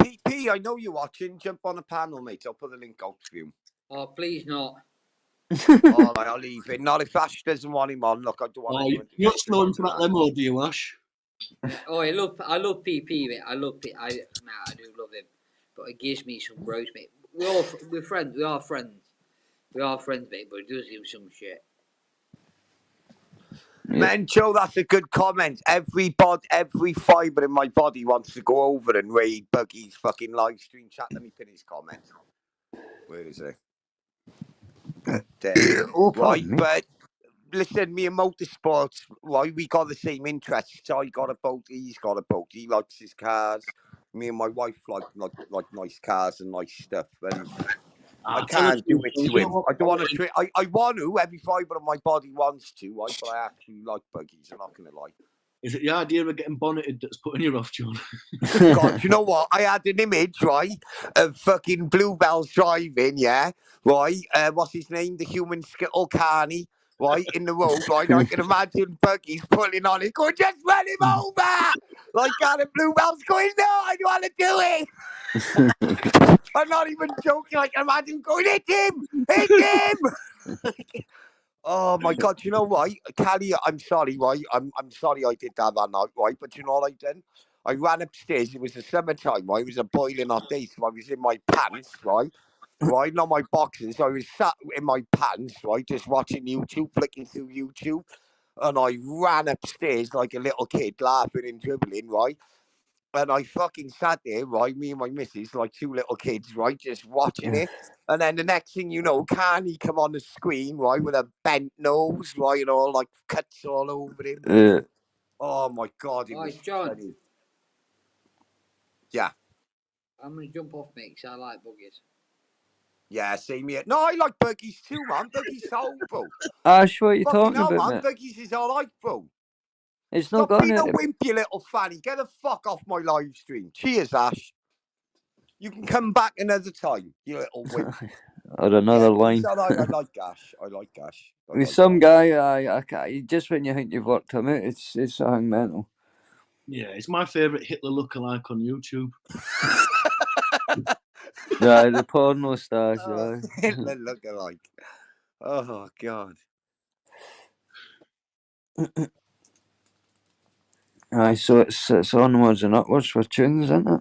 [SPEAKER 9] PP, I know you're watching. Jump on the panel, mate. I'll put the link out for you.
[SPEAKER 10] Oh, please not.
[SPEAKER 9] All right, I'll leave it. Not if Ash doesn't want him on. Look, I don't want
[SPEAKER 13] Oh,
[SPEAKER 9] anyone to
[SPEAKER 13] you're
[SPEAKER 9] get
[SPEAKER 13] not slowing for
[SPEAKER 9] into
[SPEAKER 13] that limo, do you, Ash?
[SPEAKER 10] Yeah. Oh, I love PP, mate. I do love him, but it gives me some gross, mate. We're friends. We are friends. We are friends, mate. But it does do some shit.
[SPEAKER 9] Mencho, that's a good comment. Every fibre in my body wants to go over and raid Buggy's fucking live stream chat. Let me pin his comment. Where is it? There.
[SPEAKER 11] Oh,
[SPEAKER 9] Right,
[SPEAKER 11] pardon me.
[SPEAKER 9] but listen, me and motorsports, right, we got the same interests. I got a boat, he's got a boat. He likes his cars. Me and my wife like nice cars and nice stuff. And I can't do it to him. I don't want to. I want to. Every fibre of my body wants to, right? But I actually like buggies. I'm not gonna lie.
[SPEAKER 13] Is it the idea of getting bonneted that's putting you off, John?
[SPEAKER 9] God, you know what? I had an image, right, of fucking Bluebells driving, yeah, right? What's his name? The human skittle Carney, right, in the road, right? I can imagine buggies pulling on it, going, just run him over! Like, kind of Bluebells going, no, I don't want to do it! I'm not even joking. I can imagine going, hit him! Hit him! Oh my God! You know what, Callie? I'm sorry, right? I'm sorry I did that night, right? But you know what I done? I ran upstairs. It was the summertime, right? It was a boiling hot day, so I was in my pants, right? Right, not my boxers. I was sat in my pants, right, just watching YouTube, flicking through YouTube, and I ran upstairs like a little kid, laughing and dribbling, right? And I fucking sat there, right, me and my missus, like two little kids, right, just watching it. And then the next thing you know, Carney come on the screen, right, with a bent nose, right, and all like cuts all over him. Oh my God, it was
[SPEAKER 10] John.
[SPEAKER 9] funny. Yeah.
[SPEAKER 10] I'm gonna jump off, mate, because I like buggies.
[SPEAKER 9] Yeah, same here. No, I like buggies too, man. Buggies sold, bro.
[SPEAKER 11] Ash, what are you
[SPEAKER 9] Fucking
[SPEAKER 11] talking
[SPEAKER 9] hell,
[SPEAKER 11] about,
[SPEAKER 9] man.
[SPEAKER 11] mate?
[SPEAKER 9] Buggies is all right, bro.
[SPEAKER 11] It's not
[SPEAKER 9] Stop
[SPEAKER 11] got
[SPEAKER 9] being a
[SPEAKER 11] any.
[SPEAKER 9] wimp, you little fanny. Get the fuck off my live stream. Cheers, Ash. You can come back another time, you little wimp.
[SPEAKER 11] Or another line.
[SPEAKER 9] It's all right. I like Ash. I like Ash.
[SPEAKER 11] With some guy, I can't, just when you think you've worked him out, it's something mental.
[SPEAKER 13] Yeah, it's my favourite Hitler lookalike on YouTube.
[SPEAKER 11] Yeah, the porno stars, yeah.
[SPEAKER 9] Hitler lookalike. Oh God.
[SPEAKER 11] Aye, so it's onwards and upwards for tunes, isn't it?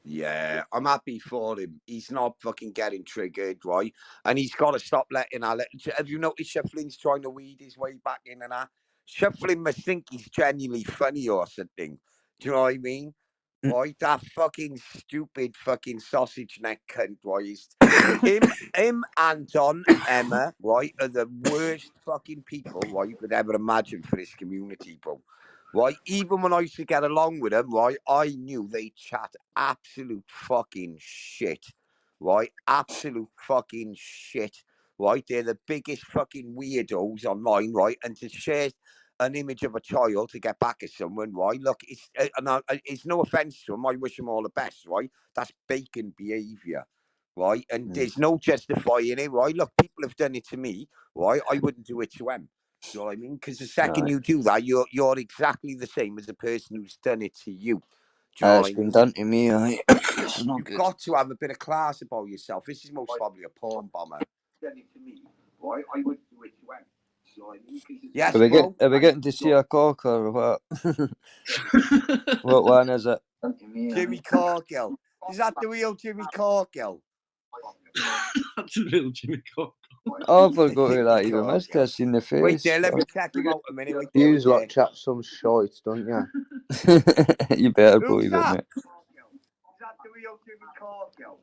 [SPEAKER 9] Yeah, I'm happy for him. He's not fucking getting triggered, right? And he's got to stop letting Alex. Have you noticed Shuffling's trying to weed his way back in and that? Shuffling must think he's genuinely funny or something. Do you know what I mean? Right? That fucking stupid fucking sausage neck cunt, right? Him, Anton, and Emma, right, are the worst fucking people, right, you could ever imagine for this community, bro. Right, even when I used to get along with them, right, I knew they chat absolute fucking shit, right? Absolute fucking shit, right? They're the biggest fucking weirdos online, right? And to share an image of a child to get back at someone, right? Look, it's no offense to them. I wish them all the best, right? That's bacon behavior, right? And there's no justifying it, right? Look, people have done it to me, right? I wouldn't do it to them. Do you know what I mean? Because the second you do that, you're exactly the same as the person who's done it to you. Do you know what I
[SPEAKER 11] It's been
[SPEAKER 9] mean?
[SPEAKER 11] done to me, aye. It's not
[SPEAKER 9] You've
[SPEAKER 11] good.
[SPEAKER 9] got to have a bit of class about yourself. This is most probably a porn bomber. Done it to me, right? I wouldn't do it to him. Do you know what I mean? Yes,
[SPEAKER 11] Are we getting to see a cock or what? What one is it?
[SPEAKER 9] Jimmy Cargill. Is that the real Jimmy Cargill?
[SPEAKER 13] That's the real Jimmy Cargill.
[SPEAKER 11] Oh, I forgot who that even missed. I seen the face.
[SPEAKER 9] Wait there, let me check him out a minute. Wait
[SPEAKER 5] You
[SPEAKER 9] there.
[SPEAKER 5] lot chat some shite, don't you?
[SPEAKER 11] You better
[SPEAKER 9] Who's
[SPEAKER 11] believe it,
[SPEAKER 9] that?
[SPEAKER 11] mate.
[SPEAKER 9] Is that the real Jimmy Cargill?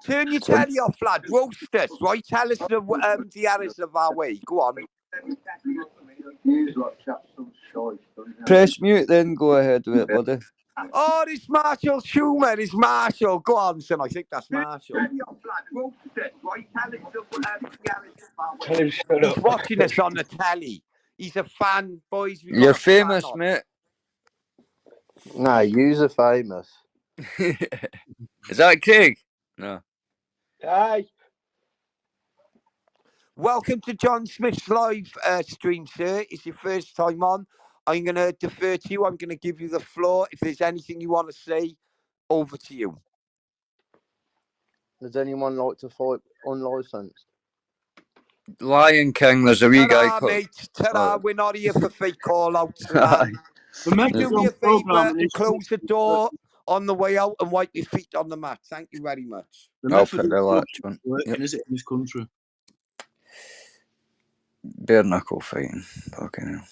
[SPEAKER 9] Turn your telly off, lad. Roast us, right? Tell us the errors of our way. Go on.
[SPEAKER 11] Press mute, then go ahead with it, buddy.
[SPEAKER 9] Oh, it's Marshall Schumer. It's Marshall. Go on, son. I think that's Marshall.
[SPEAKER 5] Tell him shut
[SPEAKER 9] He's
[SPEAKER 5] up.
[SPEAKER 9] watching us on the telly. He's a fan, boys. We got
[SPEAKER 11] You're
[SPEAKER 9] a fan
[SPEAKER 11] famous,
[SPEAKER 9] on.
[SPEAKER 11] mate.
[SPEAKER 14] Nah, you're famous.
[SPEAKER 11] Is that Craig? No.
[SPEAKER 14] Aye.
[SPEAKER 9] Welcome to John Smith's live stream, sir. It's your first time on. I'm going to defer to you. I'm going to give you the floor. If there's anything you want to say, over to you.
[SPEAKER 14] Does anyone like to fight unlicensed?
[SPEAKER 11] Lion King, there's a wee guy
[SPEAKER 9] Ta-da,
[SPEAKER 11] called...
[SPEAKER 9] mate. Ta-da. We're not here for fake call-outs and that.
[SPEAKER 13] The
[SPEAKER 9] Could you do me a favour and
[SPEAKER 13] is
[SPEAKER 9] close the door on the way out and wipe your feet on the mat? Thank you very much.
[SPEAKER 13] the
[SPEAKER 11] I'll
[SPEAKER 13] method
[SPEAKER 11] put
[SPEAKER 13] of
[SPEAKER 11] the latch on.
[SPEAKER 13] working,
[SPEAKER 11] Yep.
[SPEAKER 13] is it, in this country?
[SPEAKER 11] Bare knuckle fighting. Fucking hell.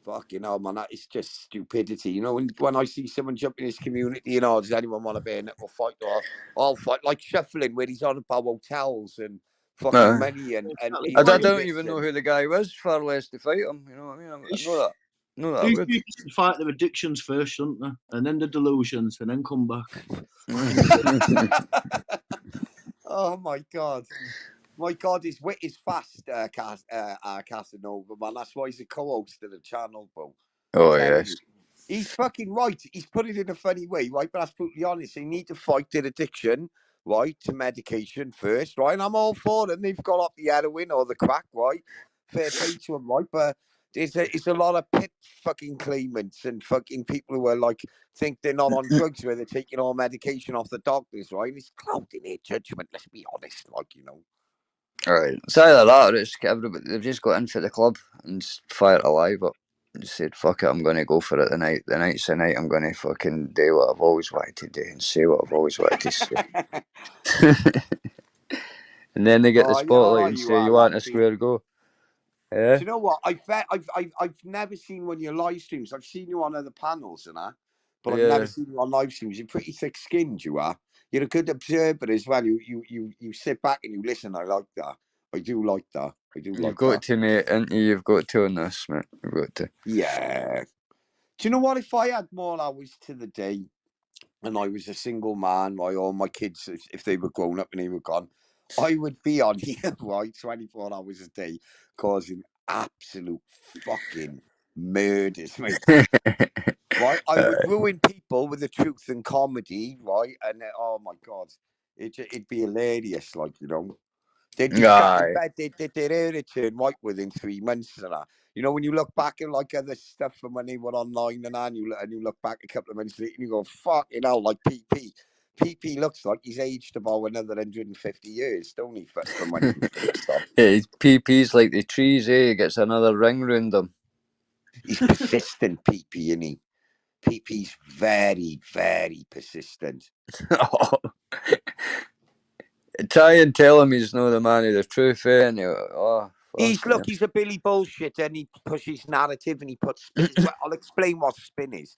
[SPEAKER 9] Fucking hell, man. That is just stupidity. You know, when I see someone jump in his community, you know, does anyone want to be in it or fight? Or I'll fight like Shuffling, where he's on about hotels and fucking money and
[SPEAKER 11] I don't even know who the guy was, far less to fight him. You know what I mean? I know that. No, that
[SPEAKER 13] These
[SPEAKER 11] would.
[SPEAKER 13] people should fight their addictions first, shouldn't they? And then the delusions, and then come back.
[SPEAKER 9] Oh my god. My God, his wit is fast, Casanova, man. That's why he's a co-host of the channel, bro.
[SPEAKER 11] Oh, yes.
[SPEAKER 9] He's fucking right. He's put it in a funny way, right? But that's brutally honest. They need to fight their addiction, right, to medication first, right? And I'm all for them. They've got up the heroin or the crack, right? Fair play to them, right? But it's a lot of pit fucking claimants and fucking people who are like think they're not on drugs where they're taking all medication off the doctors, right? And it's clouding their judgment. Let's be honest, like, you know.
[SPEAKER 11] All right. It's either that or it's everybody. They've just got in for the club and fired alive up. Just said, fuck it, I'm going to go for it tonight. The night's the night. I'm going to fucking do what I've always wanted to do and say what I've always wanted to say. And then they get the spotlight and say, you want a square go? Yeah.
[SPEAKER 9] Do you know what? I've never seen one of your live streams. I've seen you on other panels and that, but I've never seen you on live streams. You're pretty thick-skinned, you are. You're a good observer as well. You sit back and you listen. I like that. I do like that.
[SPEAKER 11] You've got to, mate, and you've got to on this, mate. You've got to.
[SPEAKER 9] Yeah. Do you know what? If I had more hours to the day and I was a single man, all my kids, if they were grown up and they were gone, I would be on here, right, 24 hours a day, causing absolute fucking murders, mate. Right? I would ruin people with the truth and comedy, right? And oh my God, it'd be hilarious, like, you know. They'd be stuck in bed, they'd hair it turn white within 3 months and that. You know, when you look back at like other stuff from when they were online and that, and you look back a couple of months later and you go, fucking hell, like PP. PP looks like he's aged about another 150 years, don't he, from when he was first on.
[SPEAKER 11] Yeah, PP's like the trees, eh? He gets another ring round them.
[SPEAKER 9] He's persistent, PP, isn't he? PP's very, very persistent.
[SPEAKER 11] Try and tell him he's not the man of the truth, eh? And
[SPEAKER 9] he's a Billy bullshit and he pushes narrative and he puts spin. Well, I'll explain what spin is.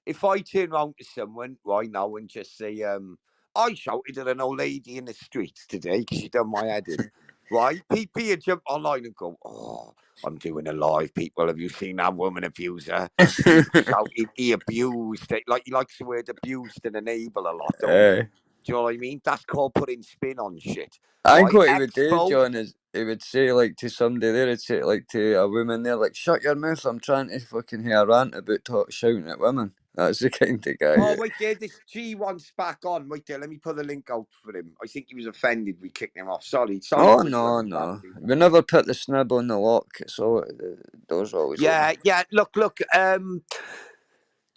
[SPEAKER 9] If I turn around to someone right now and just say, I shouted at an old lady in the streets today because she done my head in, right? PP would jump online and go, oh, I'm doing a live, people. Have you seen that woman abuser? He abused it. Like, he likes the word abused and enable a lot, don't he? Do you know what I mean? That's called putting spin on shit.
[SPEAKER 11] I think what he would do, John, is he would say, like, to somebody there, he'd say, like, to a woman there, like, shut your mouth, I'm trying to fucking hear a rant about shouting at women. That's the kind of guy.
[SPEAKER 9] Oh, wait there, this G1's back on. Wait there, let me put the link out for him. I think he was offended we kicked him off. Sorry.
[SPEAKER 11] Oh, no. We never put the snib on the lock. It's all, the door's always open.
[SPEAKER 9] Yeah, look,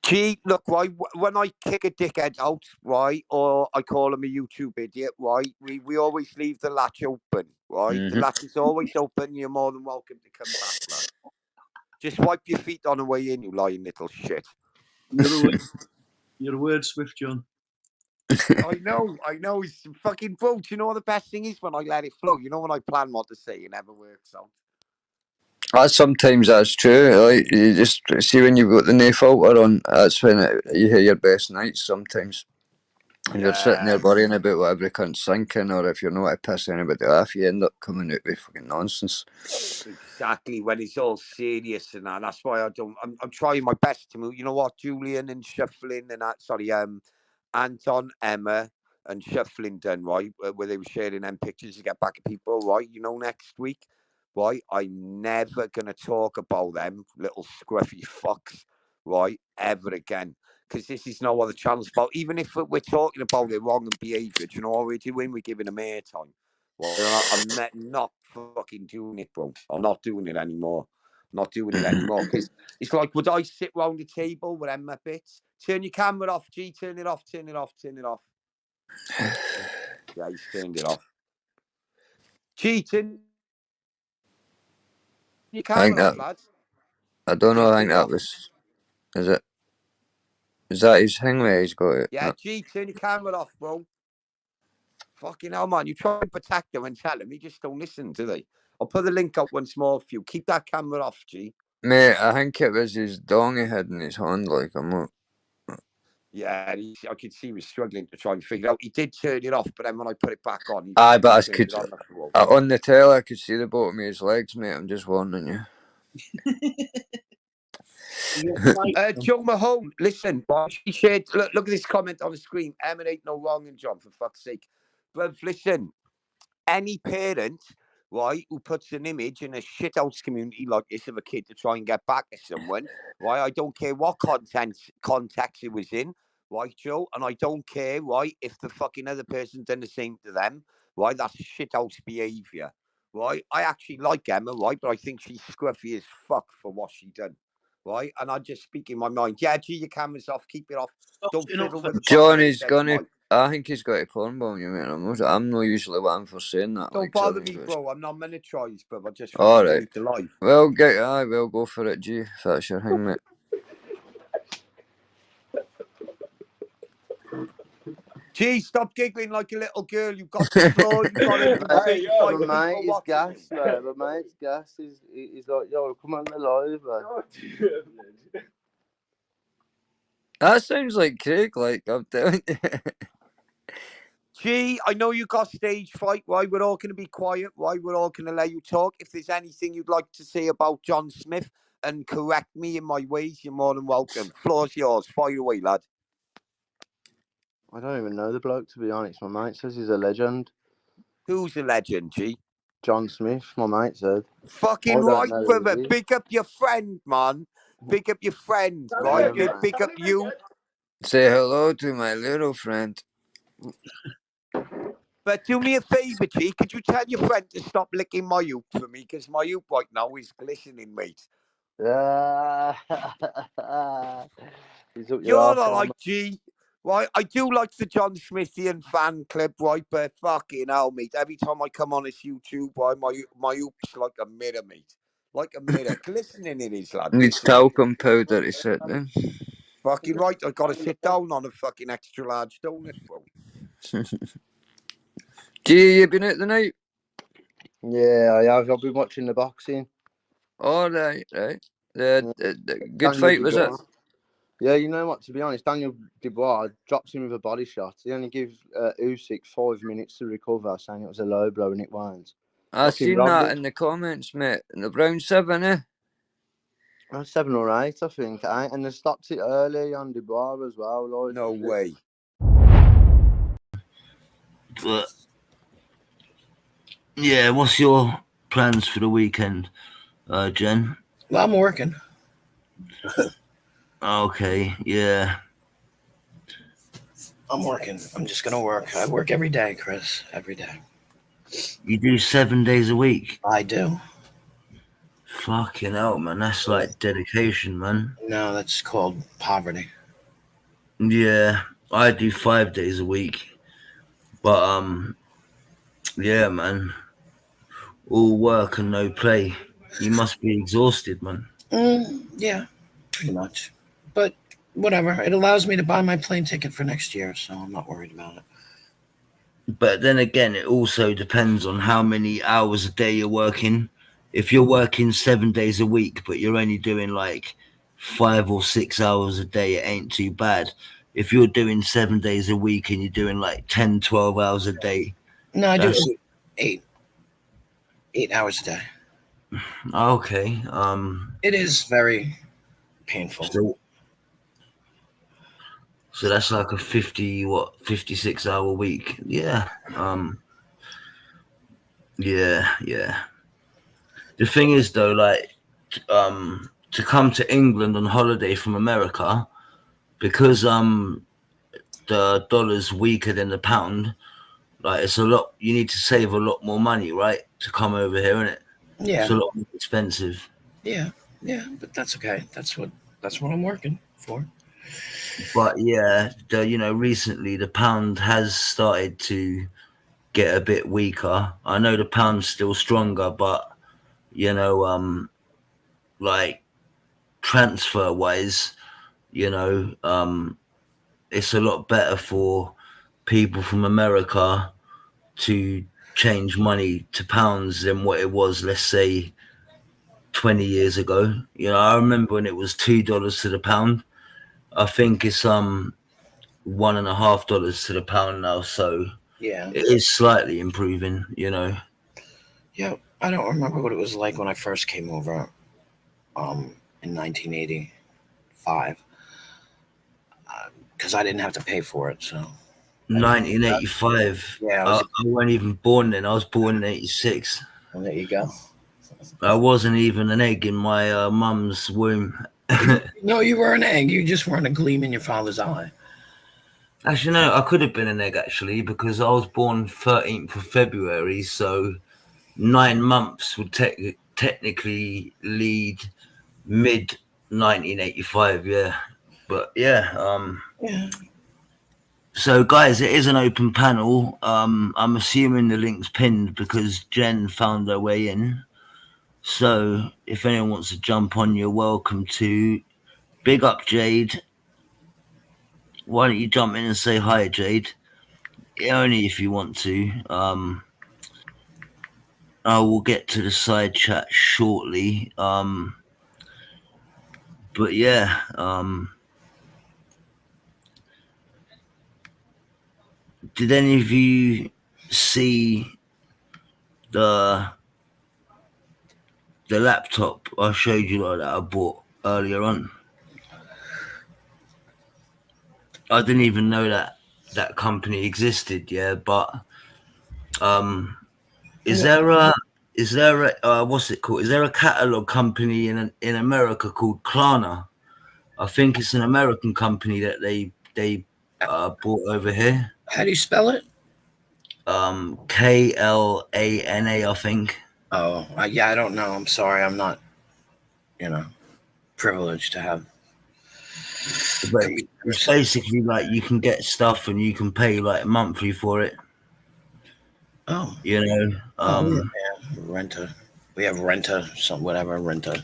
[SPEAKER 9] G, look, right, when I kick a dickhead out, right, or I call him a YouTube idiot, right, we always leave the latch open, right? The latch is always open. You're more than welcome to come back, lad. Just wipe your feet on the way in, you lying little shit.
[SPEAKER 13] You're a wordsmith, John.
[SPEAKER 9] I know. It's fucking bro. Do you know what the best thing is? When I let it flow. You know, when I plan what to say, it never works out.
[SPEAKER 11] Sometimes that's true. Like, you just see when you've got the no filter on, that's when you hear your best nights sometimes. And you're sitting there worrying about what every cunt's thinking, or if you're not to piss anybody off, you end up coming out with fucking nonsense.
[SPEAKER 9] Exactly, when it's all serious and that. That's why I'm trying my best to move. You know what, Julian and Shuffling and that. Sorry, Anton, Emma, and Shuffling done right, where they were sharing them pictures to get back at people, right? You know, next week. right? I'm never going to talk about them little scruffy fucks, right, ever again. Because this is no other channel's about. Even if we're talking about their wrong behaviour, do you know what we're doing? We're giving them airtime. Well, I'm not fucking doing it, bro. I'm not doing it anymore. Not doing it anymore. Because it's like, would I sit round the table with them bits? Turn your camera off, G. Turn it off, turn it off, turn it off. Yeah, he's turned it off. G, turn your
[SPEAKER 11] I think
[SPEAKER 9] camera off,
[SPEAKER 11] that.
[SPEAKER 9] lads.
[SPEAKER 11] I don't know.
[SPEAKER 9] G,
[SPEAKER 11] I
[SPEAKER 9] turn
[SPEAKER 11] think
[SPEAKER 9] it
[SPEAKER 11] that
[SPEAKER 9] off.
[SPEAKER 11] was. Is it? Is that his thing where he's got it?
[SPEAKER 9] Yeah, G, turn your camera off, bro. Fucking hell, man. You try to protect them and tell them. He just don't listen, do they? I'll put the link up once more for you. Keep that camera off, G.
[SPEAKER 11] Mate, I think it was his dong he had in his hand. Like, I'm not.
[SPEAKER 9] Yeah, I could see he was struggling to try and figure it out. He did turn it off, but then when I put it back on,
[SPEAKER 11] Aye, but I
[SPEAKER 9] turned
[SPEAKER 11] could.
[SPEAKER 9] it on after all.
[SPEAKER 11] On the tail, I could see the bottom of his legs, mate. I'm just warning you.
[SPEAKER 9] Joe Mahone, listen, she said, look at this comment on the screen. Emma ain't no wrong in John, for fuck's sake. But listen, any parent, right, who puts an image in a shithouse community like this of a kid to try and get back at someone, right, I don't care what context it was in, right, Joe, and I don't care, right, if the fucking other person done the same to them, right, that's shithouse behaviour, right. I actually like Emma, right, but I think she's scruffy as fuck for what she done. Right, and I just speak in my mind. Yeah, G, your camera's off. Keep it off. Don't fiddle with the
[SPEAKER 11] John is
[SPEAKER 9] says
[SPEAKER 11] gonna.
[SPEAKER 9] Mike.
[SPEAKER 11] I think he's got a porn bomb you, mate. I'm not usually one for saying that.
[SPEAKER 9] Don't
[SPEAKER 11] Like,
[SPEAKER 9] bother
[SPEAKER 11] something
[SPEAKER 9] me,
[SPEAKER 11] goes.
[SPEAKER 9] bro. I'm not monetized, bro. I just
[SPEAKER 11] All
[SPEAKER 9] fucking
[SPEAKER 11] right.
[SPEAKER 9] delete the live.
[SPEAKER 11] Well, we'll go for it, G. If that's your thing, mate.
[SPEAKER 9] Gee, stop giggling like a little girl. You've got the floor. You've got 135
[SPEAKER 14] But mate,
[SPEAKER 9] people
[SPEAKER 14] he's
[SPEAKER 9] watching
[SPEAKER 14] gas,
[SPEAKER 9] you.
[SPEAKER 14] like, but mate's gas. He's like, yo, come on the live, man.
[SPEAKER 11] That sounds like Craig. Like, I'm telling you.
[SPEAKER 9] Gee, I know you got stage fright. Why we're all going to be quiet? Why we're all going to let you talk? If there's anything you'd like to say about John Smith and correct me in my ways, you're more than welcome. Floor's yours. Fire away, lad.
[SPEAKER 14] I don't even know the bloke, to be honest. My mate says he's a legend.
[SPEAKER 9] Who's a legend, G?
[SPEAKER 14] John Smith, my mate said.
[SPEAKER 9] Fucking
[SPEAKER 14] I don't
[SPEAKER 9] right,
[SPEAKER 14] know who
[SPEAKER 9] brother.
[SPEAKER 14] he is.
[SPEAKER 9] Big up your friend, man. Big up your friend, right?
[SPEAKER 14] Yeah,
[SPEAKER 9] Good.
[SPEAKER 14] man.
[SPEAKER 9] Big up you.
[SPEAKER 11] Say hello to my little friend.
[SPEAKER 9] But do me a favour, G. Could you tell your friend to stop licking my hoop for me? Because my hoop right now is glistening, mate.
[SPEAKER 14] Yeah. He's up your
[SPEAKER 9] You're
[SPEAKER 14] arse,
[SPEAKER 9] not
[SPEAKER 14] man.
[SPEAKER 9] like G. Right, I do like the John Smithian fan club, right? But fucking hell, mate. Every time I come on this YouTube, right, my hoop's like a mirror, mate. Like a mirror. Glistening it is, lad.
[SPEAKER 11] Needs
[SPEAKER 9] Glistening.
[SPEAKER 11] talcum powder to sit then.
[SPEAKER 9] Fucking right. I got to sit down on a fucking extra large donut, bro.
[SPEAKER 11] G, you been out the night?
[SPEAKER 14] Yeah, I have. I've been watching the boxing.
[SPEAKER 11] All right, right. The good
[SPEAKER 14] Daniel
[SPEAKER 11] fight, was it?
[SPEAKER 14] Dubois. Yeah, you know what? To be honest, Daniel Dubois drops him with a body shot. He only gives Usyk 5 minutes to recover, saying it was a low blow and it weren't.
[SPEAKER 11] I
[SPEAKER 14] Fucking
[SPEAKER 11] seen
[SPEAKER 14] robbed
[SPEAKER 11] that
[SPEAKER 14] him.
[SPEAKER 11] in the comments, mate. In the round 7, eh?
[SPEAKER 14] 7 or 8, I think. And they stopped it early on Dubois as well. Like,
[SPEAKER 9] No way.
[SPEAKER 1] But yeah, what's your plans for the weekend, Jen?
[SPEAKER 15] Well, I'm working.
[SPEAKER 1] Okay, yeah.
[SPEAKER 15] I'm working. I'm just gonna work. I work every day, Chris. Every day.
[SPEAKER 1] You do 7 days a week?
[SPEAKER 15] I do.
[SPEAKER 1] Fucking hell, man. That's like dedication, man.
[SPEAKER 15] No, that's called poverty.
[SPEAKER 1] Yeah, I do 5 days a week. But yeah, man. All work and no play. You must be exhausted, man.
[SPEAKER 15] Yeah, pretty much. But whatever. It allows me to buy my plane ticket for next year, so I'm not worried about it.
[SPEAKER 1] But then again, it also depends on how many hours a day you're working. If you're working 7 days a week, but you're only doing like 5 or 6 hours a day, it ain't too bad. If you're doing 7 days a week and you're doing like 10, 12 hours a day.
[SPEAKER 15] No, I do 8 hours a day.
[SPEAKER 1] Okay.
[SPEAKER 15] It is very painful.
[SPEAKER 1] So that's like a 56 hour week. Yeah. Yeah. The thing is, though, like, to come to England on holiday from America, because the dollar's weaker than the pound, like, it's a lot. You need to save a lot more money, right, to come over here, isn't it?
[SPEAKER 15] Yeah.
[SPEAKER 1] It's a lot more expensive.
[SPEAKER 15] Yeah, but that's okay. That's what I'm working for.
[SPEAKER 1] But yeah, recently the pound has started to get a bit weaker. I know the pound's still stronger, but like transfer wise, it's a lot better for people from America to change money to pounds than what it was, let's say, 20 years ago. I remember when it was $2 to the pound. I think it's $1.50 to the pound now, so
[SPEAKER 15] Yeah.
[SPEAKER 1] it is slightly improving.
[SPEAKER 15] Yeah, I don't remember what it was like when I first came over, in 1985, because I didn't have to pay for it. So
[SPEAKER 1] 1985.
[SPEAKER 15] Yeah,
[SPEAKER 1] I wasn't even born then. I was born in 86.
[SPEAKER 15] Well, there you go.
[SPEAKER 1] I wasn't even an egg in my mum's womb.
[SPEAKER 15] No, you were an egg. You just weren't a gleam in your father's eye.
[SPEAKER 1] Actually, no, I could have been an egg, actually, because I was born 13th of February, so 9 months would technically lead mid-1985, yeah. But, yeah. So, guys, it is an open panel. I'm assuming the link's pinned because Jen found her way in. So, if anyone wants to jump on, you're welcome to. Big up, Jade. Why don't you jump in and say hi, Jade? Only if you want to. I will get to the side chat shortly. But yeah. Did any of you see the laptop I showed you that I bought earlier on? I didn't even know that company existed, yeah, but is there a what's it called? Is there a catalog company in America called Klarna? I think it's an American company that they bought over here.
[SPEAKER 15] How do you spell it?
[SPEAKER 1] Klana, I think.
[SPEAKER 15] Oh, yeah, I don't know. I'm sorry. I'm not, privileged to have.
[SPEAKER 1] But it's basically like you can get stuff and you can pay like monthly for it.
[SPEAKER 15] Oh.
[SPEAKER 1] Yeah,
[SPEAKER 15] Renta. We have Renta, some whatever Renta.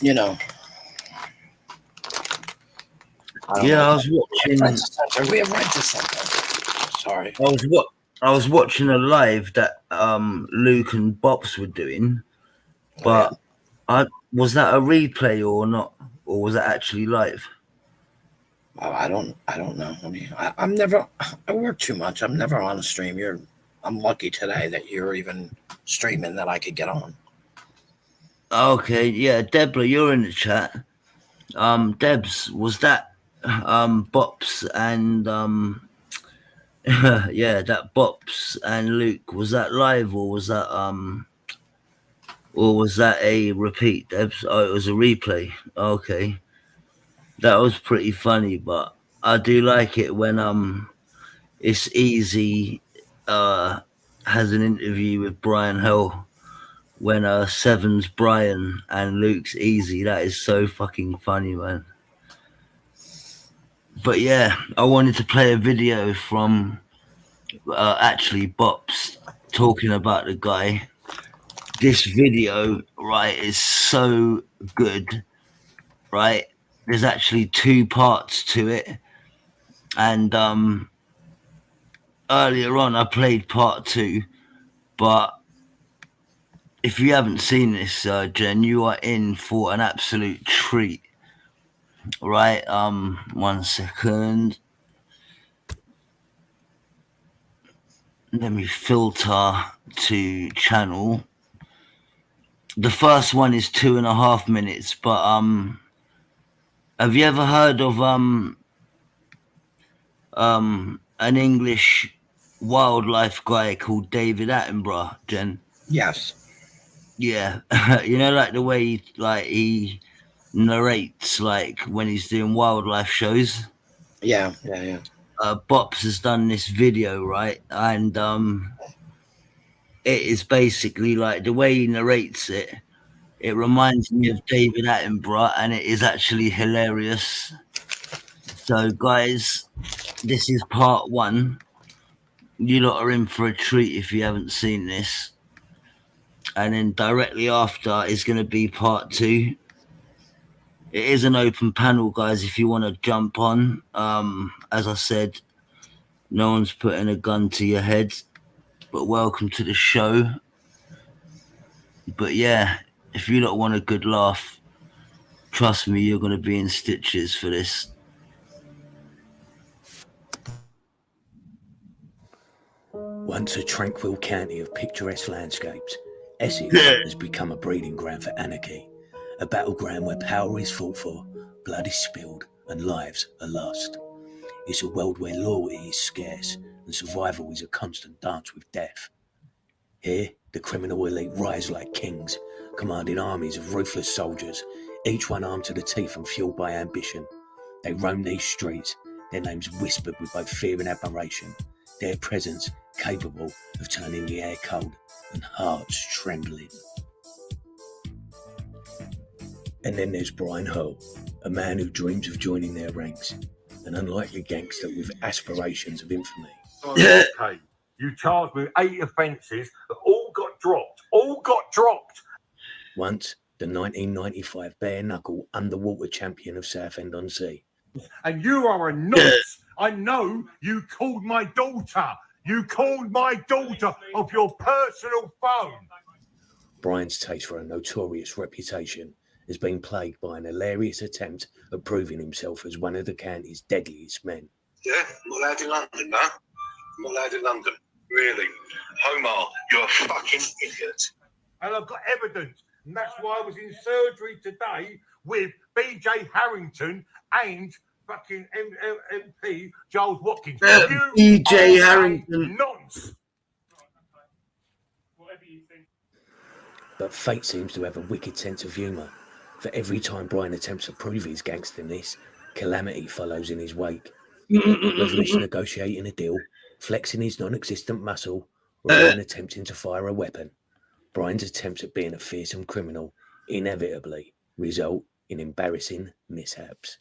[SPEAKER 1] Yeah, I was watching.
[SPEAKER 15] We have Renta Center. Sorry.
[SPEAKER 1] I was watching a live that Luke and Bops were doing, but was that a replay or not, or was it actually live?
[SPEAKER 15] Oh, I don't know. I mean, I'm never. I work too much. I'm never on a stream. I'm lucky today that you're even streaming that I could get on.
[SPEAKER 1] Okay, yeah, Deborah, you're in the chat. Debs, was that Bops and yeah, that Bops and Luke, was that live or was that a repeat, Debs? Oh, it was a replay. Okay. That was pretty funny, but I do like it when it's Easy has an interview with Brian Hill when Seven's Brian and Luke's Easy. That is so fucking funny, man. But yeah, I wanted to play a video from actually Bops talking about the guy. This video, right, is so good, right? There's actually 2 parts to it. And earlier on I played part 2, but if you haven't seen this, Jen, you are in for an absolute treat. Right, 1 second. Let me filter to channel. The first one is 2.5 minutes, but have you ever heard of an English wildlife guy called David Attenborough, Jen?
[SPEAKER 15] Yes.
[SPEAKER 16] Yeah, you know, like the way he narrates, like when he's doing wildlife shows.
[SPEAKER 15] Yeah.
[SPEAKER 16] Bops has done this video, right? And it is basically like the way he narrates it. It reminds me of David Attenborough, and it is actually hilarious. So, guys, this is part 1. You lot are in for a treat if you haven't seen this. And then directly after is going to be part 2. It is an open panel, guys, if you want to jump on. As I said, no one's putting a gun to your head, but welcome to the show. But yeah, if you lot want a good laugh, trust me, you're going to be in stitches for this.
[SPEAKER 17] Once a tranquil county of picturesque landscapes, Essex has become a breeding ground for anarchy, a battleground where power is fought for, blood is spilled, and lives are lost. It's a world where loyalty is scarce and survival is a constant dance with death. Here, the criminal elite rise like kings, commanding armies of ruthless soldiers, each one armed to the teeth and fueled by ambition. They roam these streets, their names whispered with both fear and admiration, their presence capable of turning the air cold and hearts trembling. And then there's Brian Hull, a man who dreams of joining their ranks, an unlikely gangster with aspirations of infamy.
[SPEAKER 18] Okay, you charged me with 8 offences that all got dropped.
[SPEAKER 17] Once, the 1995 bare-knuckle underwater champion of Southend-on-Sea.
[SPEAKER 18] And you are a nonce. I know you called my daughter. You called my daughter off your personal phone.
[SPEAKER 17] Brian's taste for a notorious reputation has been plagued by an hilarious attempt at proving himself as one of the county's deadliest men.
[SPEAKER 19] Yeah, I'm not allowed in London, no? I'm not allowed in London. Really. Omar, you're a fucking idiot.
[SPEAKER 18] And I've got evidence. And that's why I was in surgery today with BJ Harrington and fucking MP Giles Watkins.
[SPEAKER 1] BJ Harrington.
[SPEAKER 18] Nonce.
[SPEAKER 17] But fate seems to have a wicked sense of humour. For every time Brian attempts to prove his gangsterness, calamity follows in his wake. Whether it's negotiating a deal, flexing his non-existent muscle, or even attempting to fire a weapon, Brian's attempts at being a fearsome criminal inevitably result in embarrassing mishaps.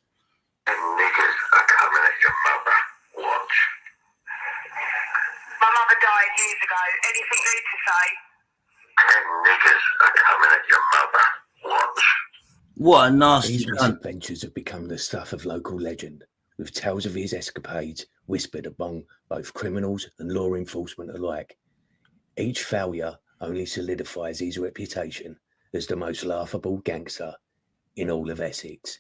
[SPEAKER 19] And niggas are coming at your mother. Watch.
[SPEAKER 20] My mother died years ago. Anything new to say?
[SPEAKER 19] And niggas are coming at your mother. Watch.
[SPEAKER 16] What a nasty
[SPEAKER 17] These
[SPEAKER 16] cunt.
[SPEAKER 17] misadventures have become the stuff of local legend, with tales of his escapades whispered among both criminals and law enforcement alike. Each failure only solidifies his reputation as the most laughable gangster in all of Essex.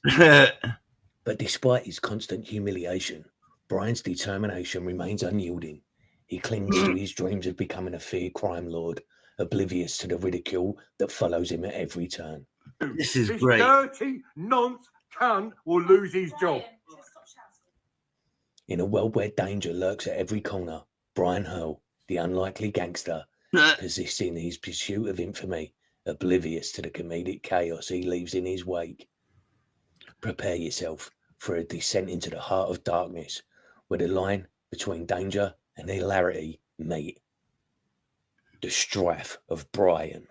[SPEAKER 17] But despite his constant humiliation, Brian's determination remains unyielding. He clings to his dreams of becoming a feared crime lord, oblivious to the ridicule that follows him at every turn.
[SPEAKER 16] This is
[SPEAKER 18] This
[SPEAKER 16] great.
[SPEAKER 18] dirty nonce cunt will lose his job.
[SPEAKER 17] In a world where danger lurks at every corner, Brian Hull, the unlikely gangster, persists in his pursuit of infamy, oblivious to the comedic chaos he leaves in his wake. Prepare yourself for a descent into the heart of darkness, where the line between danger and hilarity meet. The strife of Brian.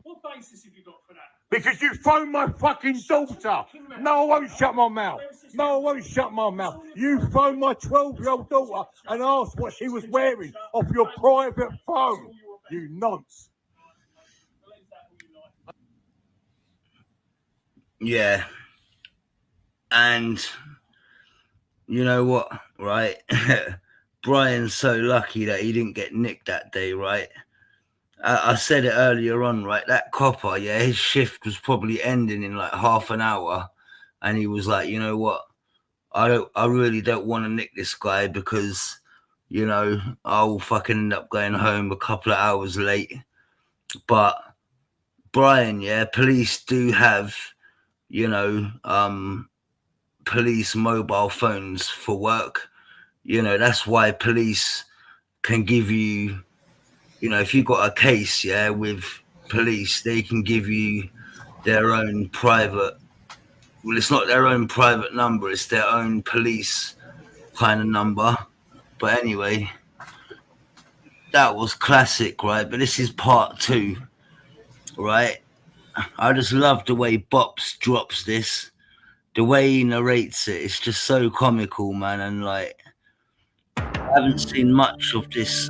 [SPEAKER 18] What basis have you got for that? Because you phoned my fucking daughter. No, I won't shut my mouth. No, I won't shut my mouth. You phoned my 12-year-old daughter and asked what she was wearing off your private phone. You nonce.
[SPEAKER 16] Yeah. And you know what, right? Brian's so lucky that he didn't get nicked that day, right? I said it earlier on, right? That copper, yeah, his shift was probably ending in like half an hour. And he was like, you know what? I really don't want to nick this guy because, you know, I'll fucking end up going home a couple of hours late. But Brian, yeah, police do have, you know, police mobile phones for work. You know, that's why police can give you you know, if you've got a case, yeah, with police, they can give you their own private, well, it's not their own private number, it's their own police kind of number. But anyway, that was classic, right? But this is part 2, right? I just love the way Bops drops this. The way he narrates it, it's just so comical, man. And like, I haven't seen much of this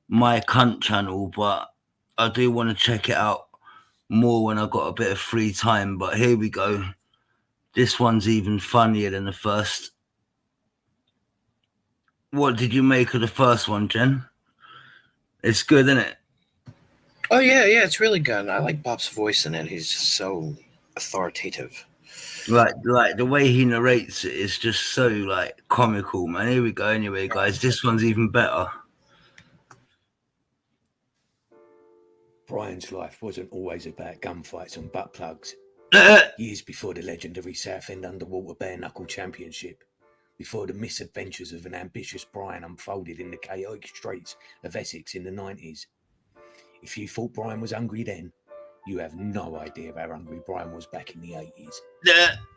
[SPEAKER 16] My Cunt channel, but I do want to check it out more when I've got a bit of free time. But here we go. This one's even funnier than the first. What did you make of the first one, Jen? It's good, isn't it?
[SPEAKER 15] Oh yeah, it's really good. I like Bob's voice in it. He's just so authoritative.
[SPEAKER 16] Like the way he narrates it is just so like comical, man. Here we go. Anyway, guys, this one's even better.
[SPEAKER 17] Brian's life wasn't always about gunfights and butt plugs. Years before the legendary Southend Underwater Bare Knuckle Championship, before the misadventures of an ambitious Brian unfolded in the chaotic streets of Essex in the 90s. If you thought Brian was hungry then, you have no idea how hungry Brian was back in the 80s.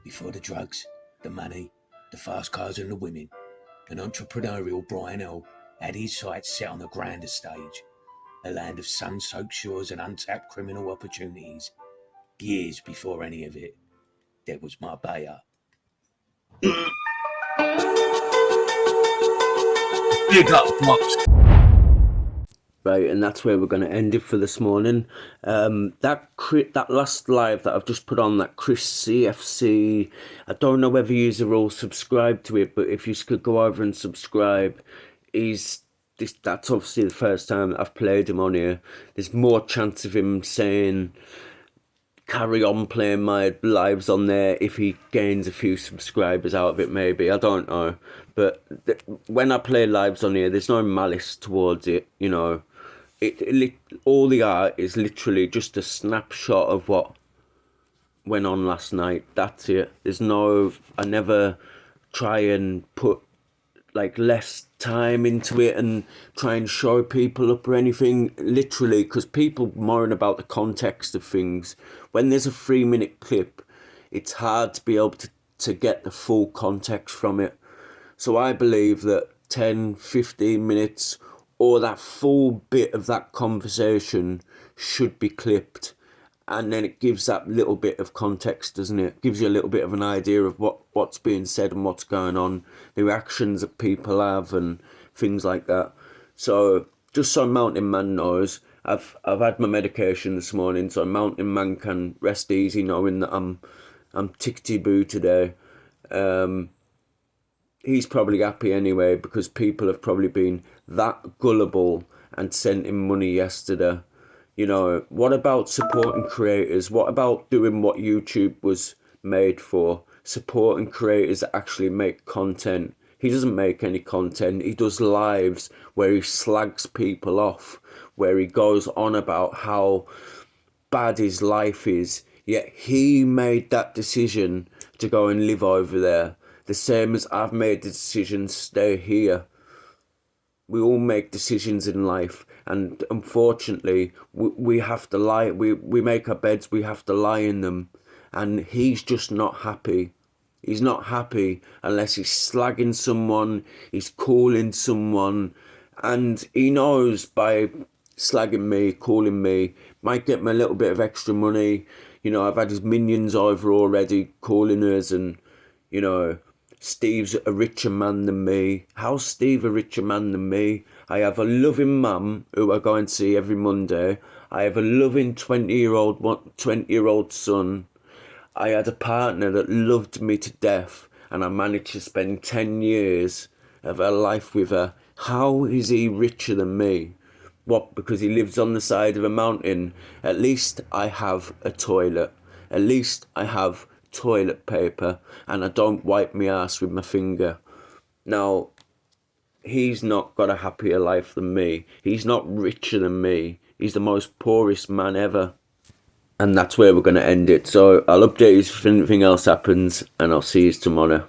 [SPEAKER 17] Before the drugs, the money, the fast cars and the women, an entrepreneurial Brian L had his sights set on a grander stage, a land of sun-soaked shores and untapped criminal opportunities. Years before any of it, there was Marbella.
[SPEAKER 16] Big up, Pops.
[SPEAKER 1] Right, and that's where we're going to end it for this morning. That last live that I've just put on, that Chris CFC, I don't know whether you are all subscribed to it, but if you could go over and subscribe, that's obviously the first time I've played him on here. There's more chance of him saying, carry on playing my lives on there if he gains a few subscribers out of it, maybe. I don't know. But when I play lives on here, there's no malice towards it, you know. All the art is literally just a snapshot of what went on last night. That's it. I never try and put like less time into it and try and show people up or anything, literally, because people moan about the context of things. When there's a 3-minute clip, it's hard to be able to get the full context from it. So I believe that 10, 15 minutes or that full bit of that conversation should be clipped, and then it gives that little bit of context, doesn't it? Gives you a little bit of an idea of what's being said and what's going on, the reactions that people have and things like that. So just so Mountain Man knows, I've had my medication this morning, so Mountain Man can rest easy knowing that I'm tickety-boo today. He's probably happy anyway, because people have probably been that gullible and sent him money yesterday. You know, what about supporting creators? What about doing what YouTube was made for? Supporting creators that actually make content. He doesn't make any content. He does lives where he slags people off, where he goes on about how bad his life is. Yet he made that decision to go and live over there. The same as I've made the decision to stay here. We all make decisions in life, and unfortunately we have to lie. We make our beds, we have to lie in them, and he's just not happy. He's not happy unless he's slagging someone, he's calling someone, and he knows by slagging me, calling me, might get me a little bit of extra money. You know, I've had his minions over already calling us, and you know, Steve's a richer man than me. How's Steve a richer man than me? I have a loving mum who I go and see every Monday. I have a loving 20-year-old son. I had a partner that loved me to death, and I managed to spend 10 years of her life with her. How is he richer than me? What, because he lives on the side of a mountain? At least I have a toilet. At least I have toilet paper, and I don't wipe my ass with my finger. Now, he's not got a happier life than me. He's not richer than me. He's the most poorest man ever. And that's where we're going to end it. So I'll update you if anything else happens, and I'll see you tomorrow.